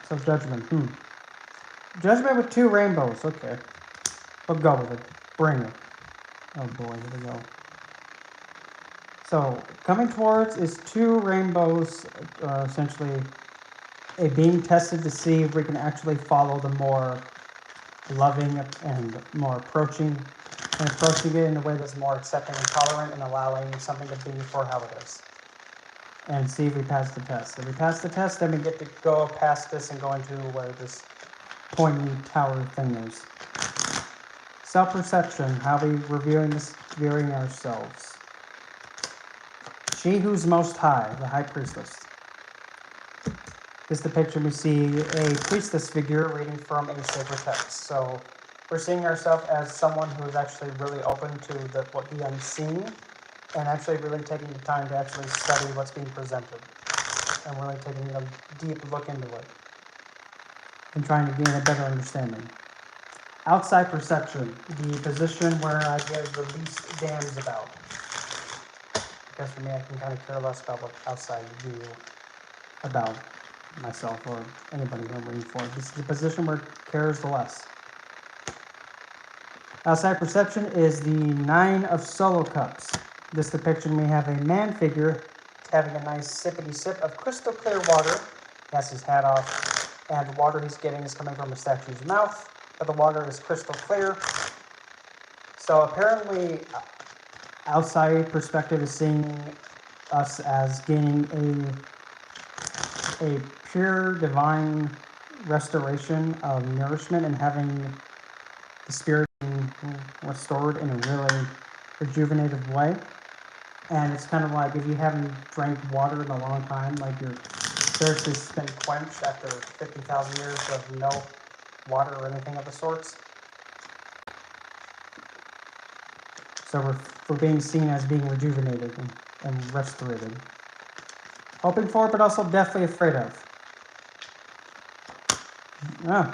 So judgment, Judgment with two rainbows, okay. We'll go with it. Bring it. Oh boy, here we go. So, coming towards is two rainbows, essentially being tested to see if we can actually follow the more loving and more approaching it in a way that's more accepting and tolerant and allowing something to be for how it is. And see if we pass the test. If we pass the test, then we get to go past this and go into where this pointy tower thing is. Self-perception, how we reviewing ourselves. She who's most high, the high priestess. This depiction we see a priestess figure reading from a sacred text. So we're seeing ourselves as someone who is actually really open to the unseen and actually really taking the time to actually study what's being presented and really taking a deep look into it and trying to gain a better understanding. Outside perception, the position where I give the least damns about. Because for me, I can kind of care less about what outside view about myself or anybody who I'm reading for. This is the position where cares the less. Outside perception is the 9 of Solo Cups. This depiction, we have a man figure having a nice sippity sip of crystal clear water. He has his hat off, and the water he's getting is coming from a statue's mouth, but the water is crystal clear. So apparently, outside perspective is seeing us as gaining a pure divine restoration of nourishment and having the spirit being restored in a really rejuvenated way. And it's kind of like if you haven't drank water in a long time, like your thirst has been quenched after 50,000 years of no water or anything of the sorts. So we're being seen as being rejuvenated and restorated. Hoping for, but also deathly afraid of. Yeah.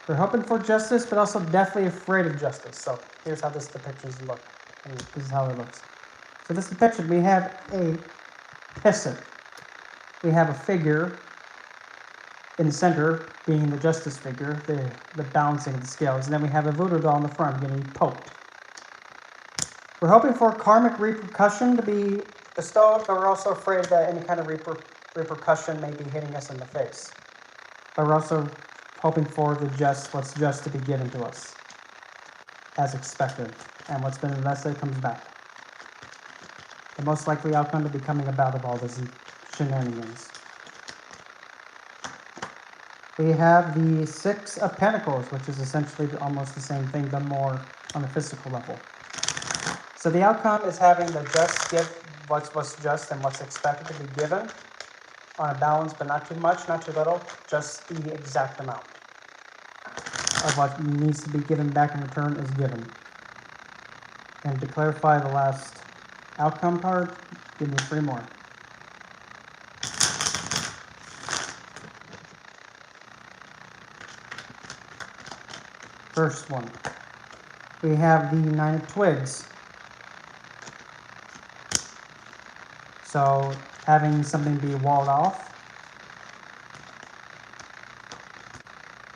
We're hoping for justice, but also deathly afraid of justice. So here's how this depiction looks. This is how it looks. So this depiction, we have a peasant. We have a figure in the center being the justice figure, the balancing of the scales. And then we have a voodoo doll in the front getting poked. We're hoping for karmic repercussion to be bestowed, but we're also afraid that any kind of repercussion may be hitting us in the face. But we're also hoping for what's just to be given to us as expected, and what's been invested comes back. The most likely outcome to be coming about of all this shenanigans. We have the 6 of Pentacles, which is essentially almost the same thing, but more on the physical level. So the outcome is having the just give what's just and what's expected to be given on a balance, but not too much, not too little, just the exact amount of what needs to be given back in return is given. And to clarify the last outcome card, give me 3 more. First one, we have the 9 of Twigs. So having something be walled off.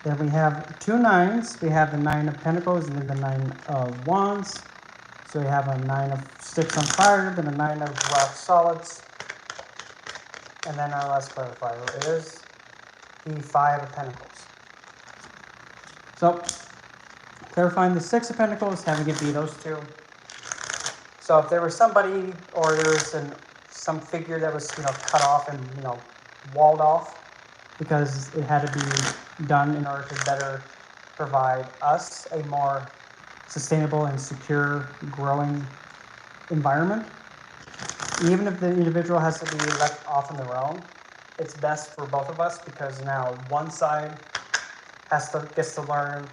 Then we have 2 9s. We have the 9 of Pentacles and then the 9 of Wands. So we have a 9 of Sticks on Fire, then a 9 of Rock Solids. And then our last clarifier is the 5 of Pentacles. So clarifying the 6 of Pentacles, having it be those 2. So if there was somebody or there was some figure that was cut off and walled off because it had to be done in order to better provide us a more sustainable and secure growing environment. Even if the individual has to be left off on their own, it's best for both of us because now one side gets to learn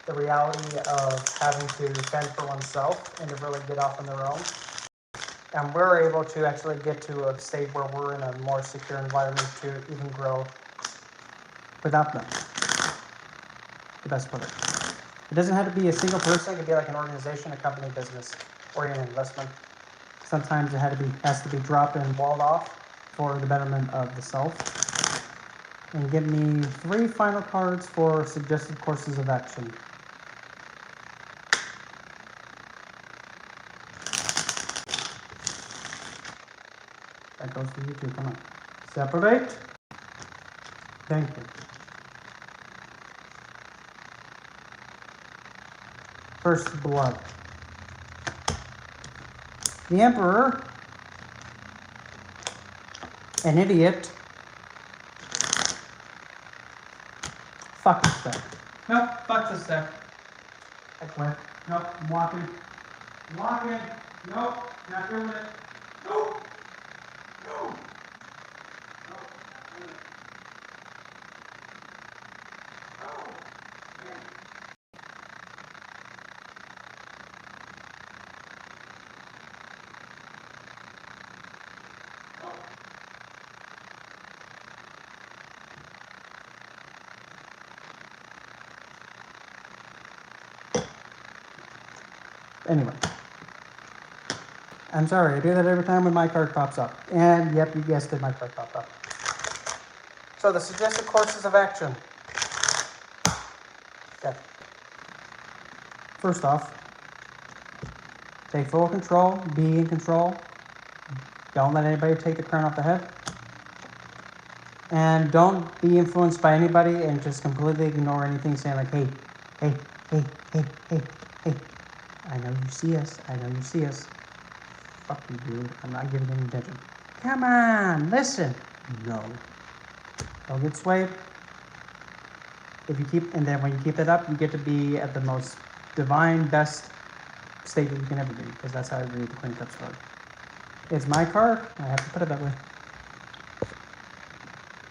the reality of having to fend for oneself and to really get off on their own. And we're able to actually get to a state where we're in a more secure environment to even grow without them. The best part. It doesn't have to be a single person. It could be like an organization, a company, business, or even an investment. Sometimes it has to be dropped and walled off for the betterment of the self. And give me 3 final cards for suggested courses of action. That goes for you too. Come on. Separate. Thank you. First blood. The Emperor, an idiot. Fuck this deck. Nope, fuck this deck. I quit. Nope, I'm walking. I'm walking. Nope, not doing it. Nope. No. Anyway, I'm sorry, I do that every time when my card pops up. And yep, you guessed it, my card popped up. So the suggested courses of action. Okay. First off, take full control, be in control. Don't let anybody take the crown off the head. And don't be influenced by anybody and just completely ignore anything saying like, hey, hey, hey, hey, hey, hey. I know you see us. I know you see us. Fuck you, dude. I'm not giving any attention. Come on, listen. No. Don't get swayed. If you keep, and then when you keep it up, you get to be at the most divine, best state that you can ever be, because that's how I read the Queen of Cups card. It's my card. I have to put it that way.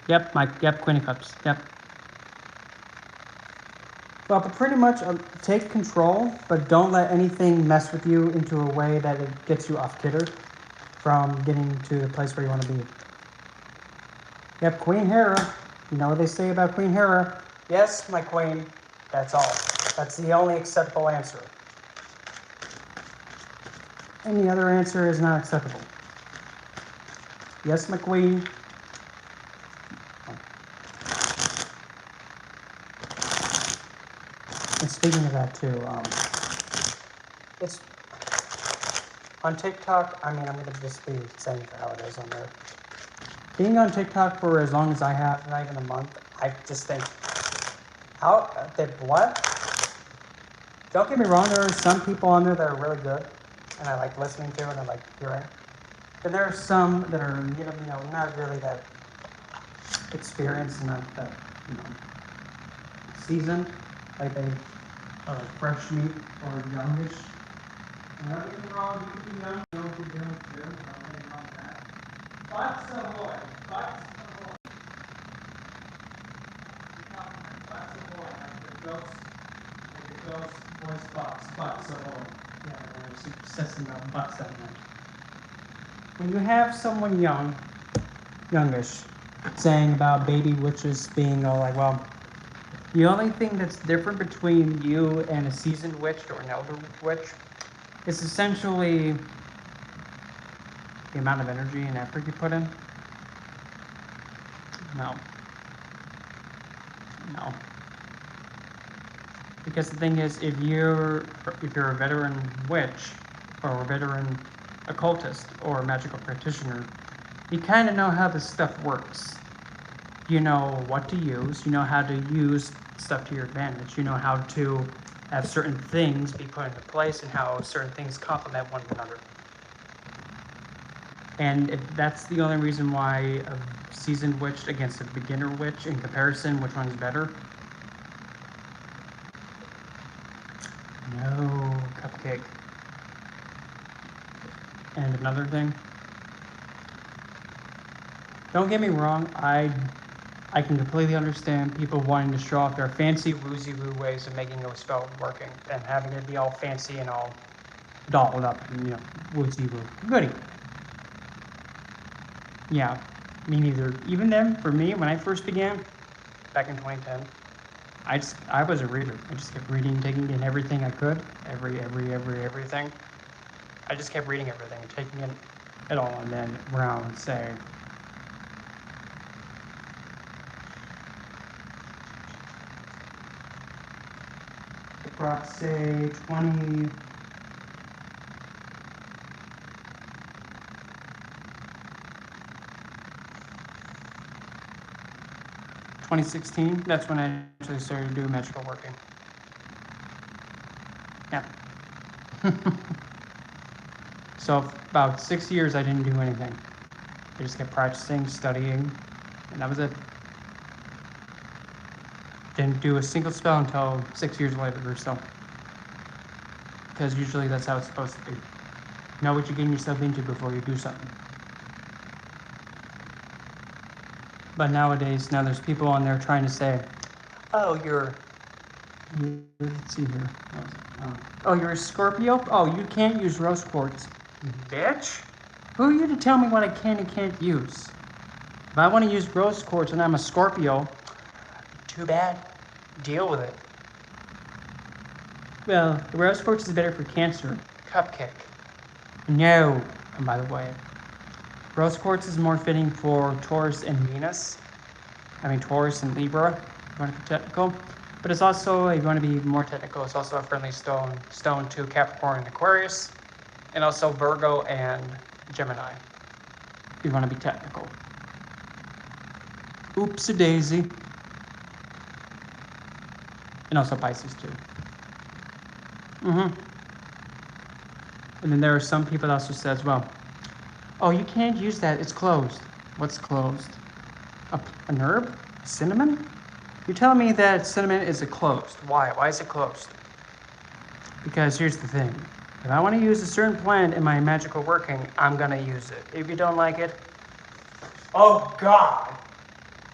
Yep, Queen of Cups. Yep. Well, but pretty much take control, but don't let anything mess with you into a way that it gets you off kilter from getting to the place where you want to be. Yep, Queen Hera. You know what they say about Queen Hera? Yes, my queen. That's all. That's the only acceptable answer. Any other answer is not acceptable. Yes, my queen. And speaking of that too, it's on TikTok. I mean, I'm gonna just be saying how it is on there. Being on TikTok for as long as I have, not even a month, I just think, how did what? Don't get me wrong. There are some people on there that are really good, and I like listening to, and I like hearing. But there are some that are, not really that experienced, not that, seasoned, like they are fresh meat or youngish. Not getting wrong, you can be young, you know what you're doing too. Not getting wrong with that. Butts ahoy! Butts ahoy! Butts ahoy! Like the ghost voice box. Butts ahoy! Yeah, there's some obsessing about butts that much. When you have someone youngish, saying about baby witches being all like, well, the only thing that's different between you and a seasoned witch or an elder witch is essentially the amount of energy and effort you put in. No. Because the thing is, if you're a veteran witch or a veteran occultist or a magical practitioner, you kind of know how this stuff works. You know what to use. You know how to use stuff to your advantage. You know how to have certain things be put into place and how certain things complement one another. And that's the only reason why a seasoned witch against a beginner witch, in comparison, which one's better? No, cupcake. And another thing, don't get me wrong, I can completely understand people wanting to show off their fancy woozy-woo ways of making a spell working and having it be all fancy and all dolled up and, woozy-woo. Goody. Yeah, me neither. Even then, for me, when I first began, back in 2010, I was a reader. I just kept reading, taking in everything I could, everything. I just kept reading everything, taking in it all, and then around and say, say 20, 2016, that's when I actually started doing magical working. Yeah. So about 6 years I didn't do anything. I just kept practicing, studying, and that was it. Didn't do a single spell until 6 years later or so. Because usually that's how it's supposed to be. Know what you're getting yourself into before you do something. But nowadays, now there's people on there trying to say, oh, let's see here. Oh, you're a Scorpio? Oh, you can't use rose quartz. Bitch? Who are you to tell me what I can and can't use? If I want to use rose quartz and I'm a Scorpio, too bad. Deal with it. Well, the rose quartz is better for Cancer. Cupcake. No. And by the way, rose quartz is more fitting for Taurus and Venus. Taurus and Libra, if you want to be technical. But it's also, if you want to be more technical, it's also a friendly stone to Capricorn and Aquarius. And also Virgo and Gemini, if you want to be technical. Oops-a-daisy. And also Pisces too. And then there are some people that also says, well, oh, you can't use that, it's closed. What's closed? An herb? Cinnamon? You're telling me that cinnamon is closed. Why? Why is it closed? Because here's the thing. If I want to use a certain plant in my magical working, I'm going to use it. If you don't like it, oh God.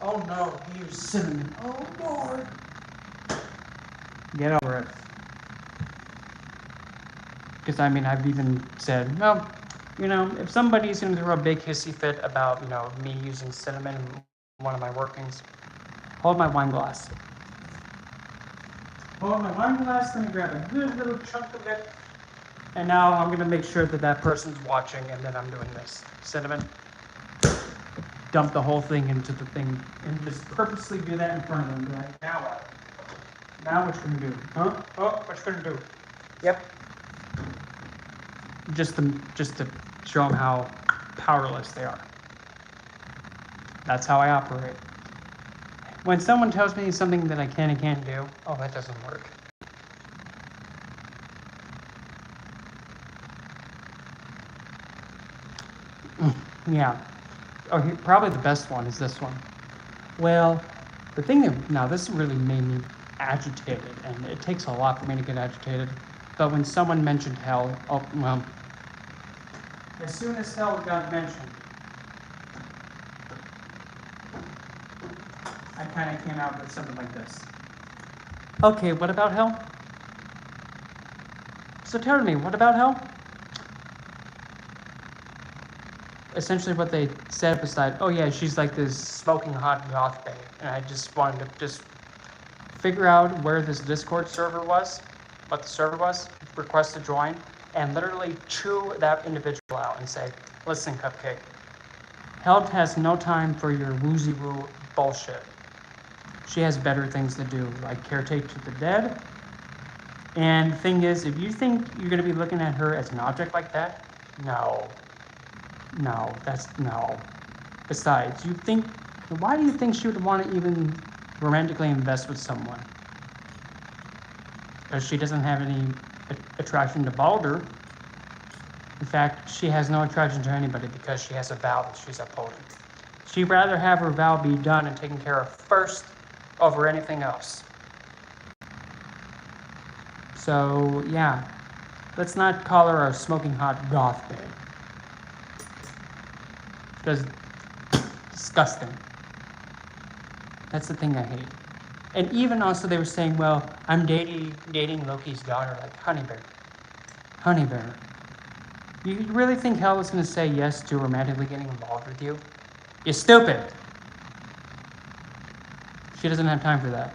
Oh no, he used cinnamon. Oh Lord. Get over it. Because I've even said, well, if somebody's going to throw a big hissy fit about, me using cinnamon in one of my workings, hold my wine glass. Hold my wine glass, let me grab a good little chunk of it. And now I'm going to make sure that that person's watching, and then I'm doing this. Cinnamon. Dump the whole thing into the thing, and just purposely do that in front of them. Be like, now what? Now what you going to do? Huh? Oh, what you going to do? Yep. Just to show them how powerless they are. That's how I operate. When someone tells me something that I can and can't do, oh, that doesn't work. Yeah. Oh, probably the best one is this one. Well, the thing that, now this really made me agitated, and it takes a lot for me to get agitated, but when someone mentioned hell, oh, well, as soon as hell got mentioned, I kind of came out with something like this. Okay, what about hell? So tell me, what about hell? Essentially what they said was that, oh yeah, she's like this smoking hot goth babe. And I just wanted to just figure out where this Discord server was, what the server was, request to join, and literally chew that individual out and say, listen, Cupcake, hell has no time for your woozy-woo bullshit. She has better things to do, like caretake to the dead. And the thing is, if you think you're going to be looking at her as an object like that, no. No. Besides, why do you think she would want to even romantically invest with someone? Because she doesn't have any attraction to Baldur. In fact, she has no attraction to anybody because she has a vow that she's upholding. She'd rather have her vow be done and taken care of first over anything else. So, yeah. Let's not call her a smoking hot goth babe. Because disgusting. That's the thing I hate. And even also they were saying, well, I'm dating Loki's daughter, like Honey Bear. You really think hell is going to say yes to romantically getting involved with you? You're stupid. She doesn't have time for that.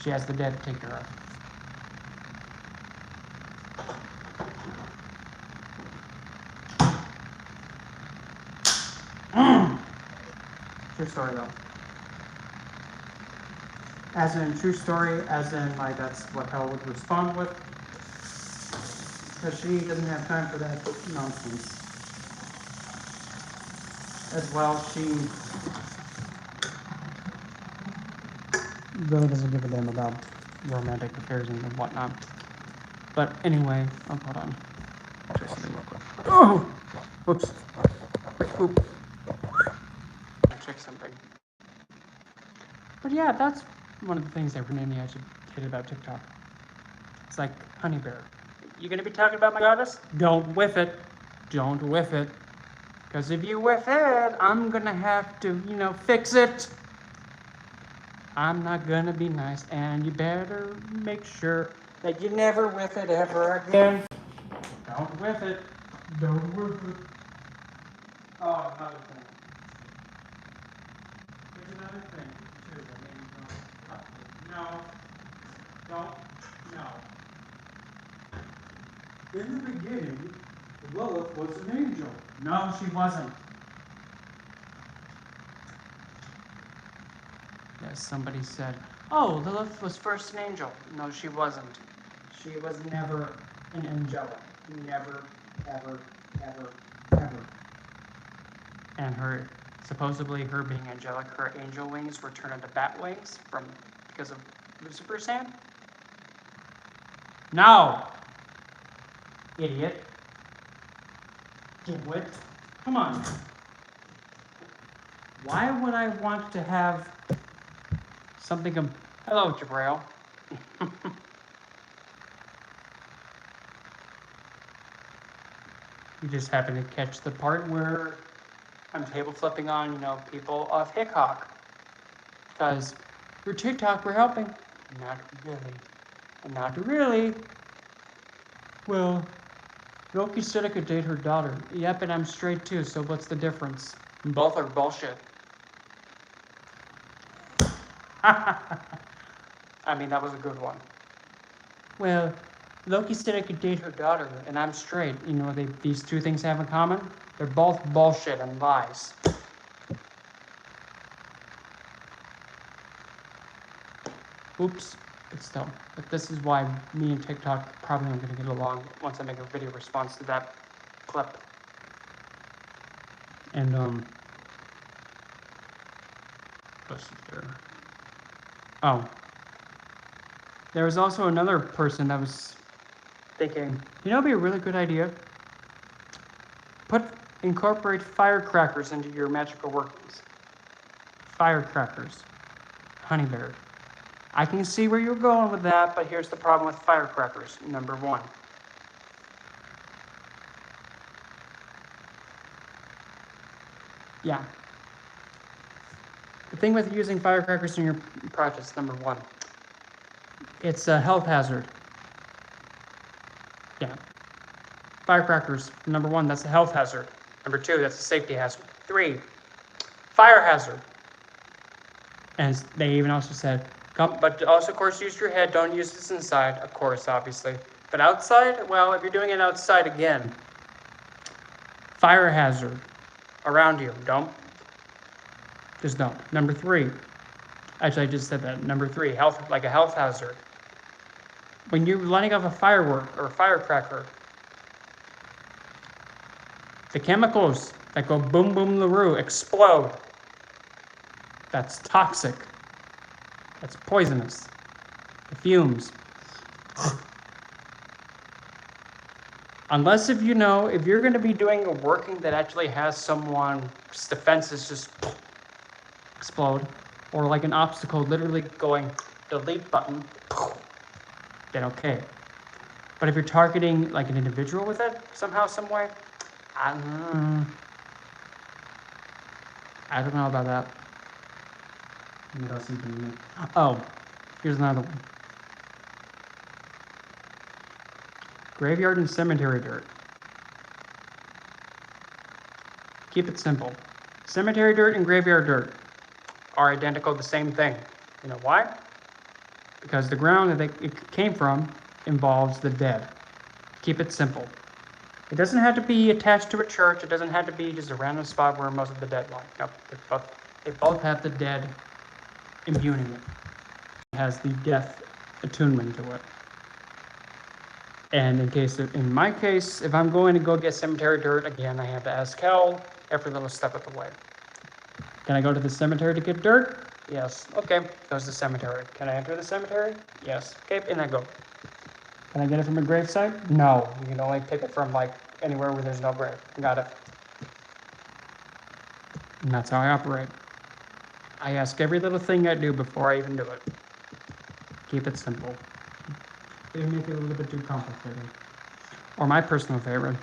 She has the dead to take care of. True story though. As in true story, as in like that's what hell would respond with. Because she doesn't have time for that nonsense. As well, really doesn't give a damn about romantic affairs and whatnot. But anyway, hold on. Check something real quick. Oh! Whoops. Quick poop. Check something. But yeah, that's one of the things that really educated about TikTok. It's like honey bear. You gonna be talking about my goddess? Don't whiff it. Don't whiff it. Because if you whiff it, I'm gonna have to, fix it. I'm not gonna be nice, and you better make sure that you never whiff it ever again. Don't whiff it. Don't whiff it. Oh, another thing. There's another thing, too, that made me go, no, don't, no. In the beginning, Lilith was an angel. No, she wasn't. Yes, somebody said, oh, Lilith was first an angel. No, she wasn't. She was never an angelic. Never, ever, ever, ever. And supposedly her being angelic, her angel wings were turned into bat wings because of Lucifer's hand? No! Idiot. Dimwit. Come on. Why would I want to have something... Hello, Jabrail. You just happen to catch the part where I'm table flipping on, people of Hickok. Because your TikTok were helping. Not really. Not really. Well, Loki said I could date her daughter. Yep, and I'm straight too, so what's the difference? Both are bullshit. I mean, that was a good one. Well, Loki said I could date her daughter, and I'm straight. You know what these two things have in common? They're both bullshit and lies. Oops, but this is why me and TikTok probably aren't going to get along once I make a video response to that clip. And, let's see there. Oh. There was also another person that was thinking, it'd be a really good idea? Incorporate firecrackers into your magical workings. Firecrackers. Honey bear. I can see where you're going with that, but here's the problem with firecrackers. Number one. Yeah. The thing with using firecrackers in your projects, number one, it's a health hazard. Yeah. Firecrackers, number one, that's a health hazard. Number two, that's a safety hazard. 3, fire hazard. And they even also said, but also, of course, use your head. Don't use this inside, of course, obviously. But outside, well, if you're doing it outside again, fire hazard around you. Just don't. Number 3, actually, I just said that. Number 3, like a health hazard. When you're lighting off a firework or a firecracker, the chemicals that go boom, boom, LaRue explode. That's toxic. That's poisonous. The fumes. Unless if you're going to be doing a working that actually has someone's defenses just explode, or like an obstacle literally going delete button, then okay. But if you're targeting like an individual with it somehow, some way, I don't know about that. Oh, here's another one. Graveyard and cemetery dirt. Keep it simple. Cemetery dirt and graveyard dirt are identical, the same thing. You know why? Because the ground that it came from involves the dead. Keep it simple. It doesn't have to be attached to a church. It doesn't have to be just a random spot where most of the dead lie. No, they both have the dead imbued in it. It has the death attunement to it. And in my case, if I'm going to go get cemetery dirt, again, I have to ask Hell every little step of the way. Can I go to the cemetery to get dirt? Yes. Okay. Goes to the cemetery. Can I enter the cemetery? Yes. Okay, and I go. Can I get it from a gravesite? No. You can only pick it from, like, anywhere where there's no grave. Got it. And that's how I operate. I ask every little thing I do before I even do it. Keep it simple. They make it a little bit too complicated. Or my personal favorite.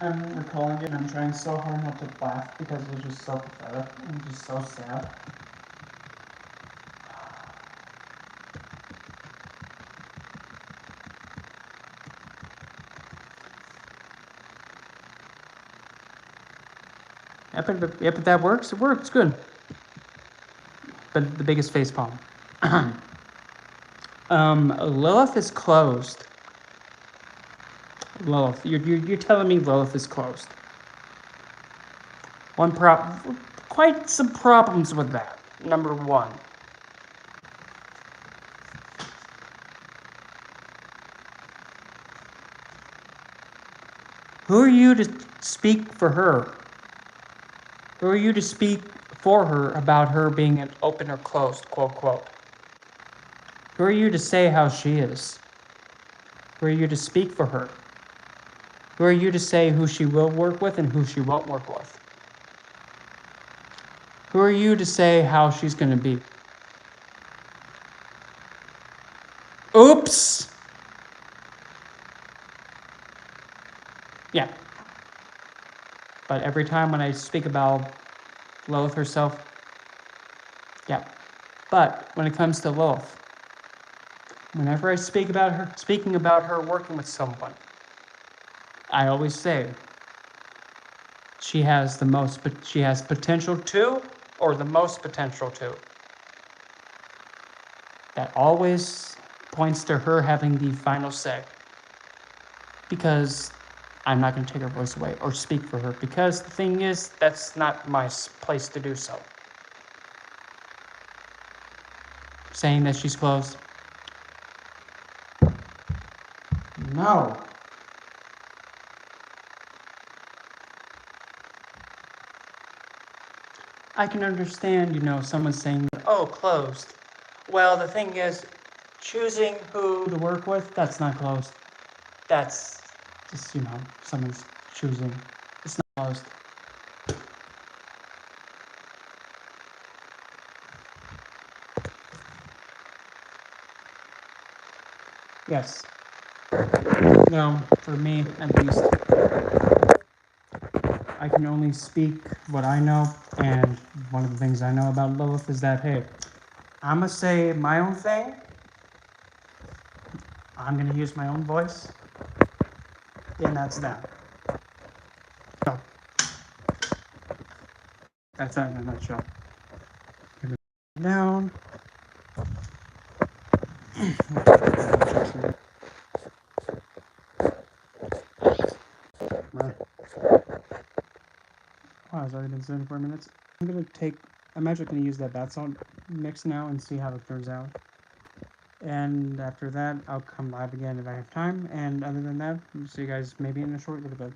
I'm recalling it and I'm trying so hard not to laugh because it was just so pathetic and just so sad. Yep, if that works, it works good. But the biggest facepalm. Lilith is closed. Lilith, you're telling me Lilith is closed. Quite some problems with that. Number one. Who are you to speak for her? Who are you to speak for her about her being an open or closed, quote, quote? Who are you to say how she is? Who are you to speak for her? Who are you to say who she will work with and who she won't work with? Who are you to say how she's going to be? Oops! Yeah. But every time when I speak about Lilith herself, yeah. But when it comes to Lilith, whenever I speaking about her working with someone, I always say she has potential to, or the most potential to. That always points to her having the final say. Because I'm not going to take her voice away or speak for her. Because the thing is, that's not my place to do so. Saying that she's closed? No. I can understand, someone saying, oh, closed. Well, the thing is, choosing who to work with, that's not closed. That's just, someone's choosing. It's not closed. Yes. No, for me, at least. I can only speak what I know, and one of the things I know about Lilith is that, hey, I'm going to say my own thing. I'm going to use my own voice. And that's that. So, that's that in a nutshell. Down. Wow, it's already been 74 minutes. I'm actually going to use that bath salt mix now and see how it turns out. And after that, I'll come live again if I have time. And other than that, I'll see you guys maybe in a short little bit.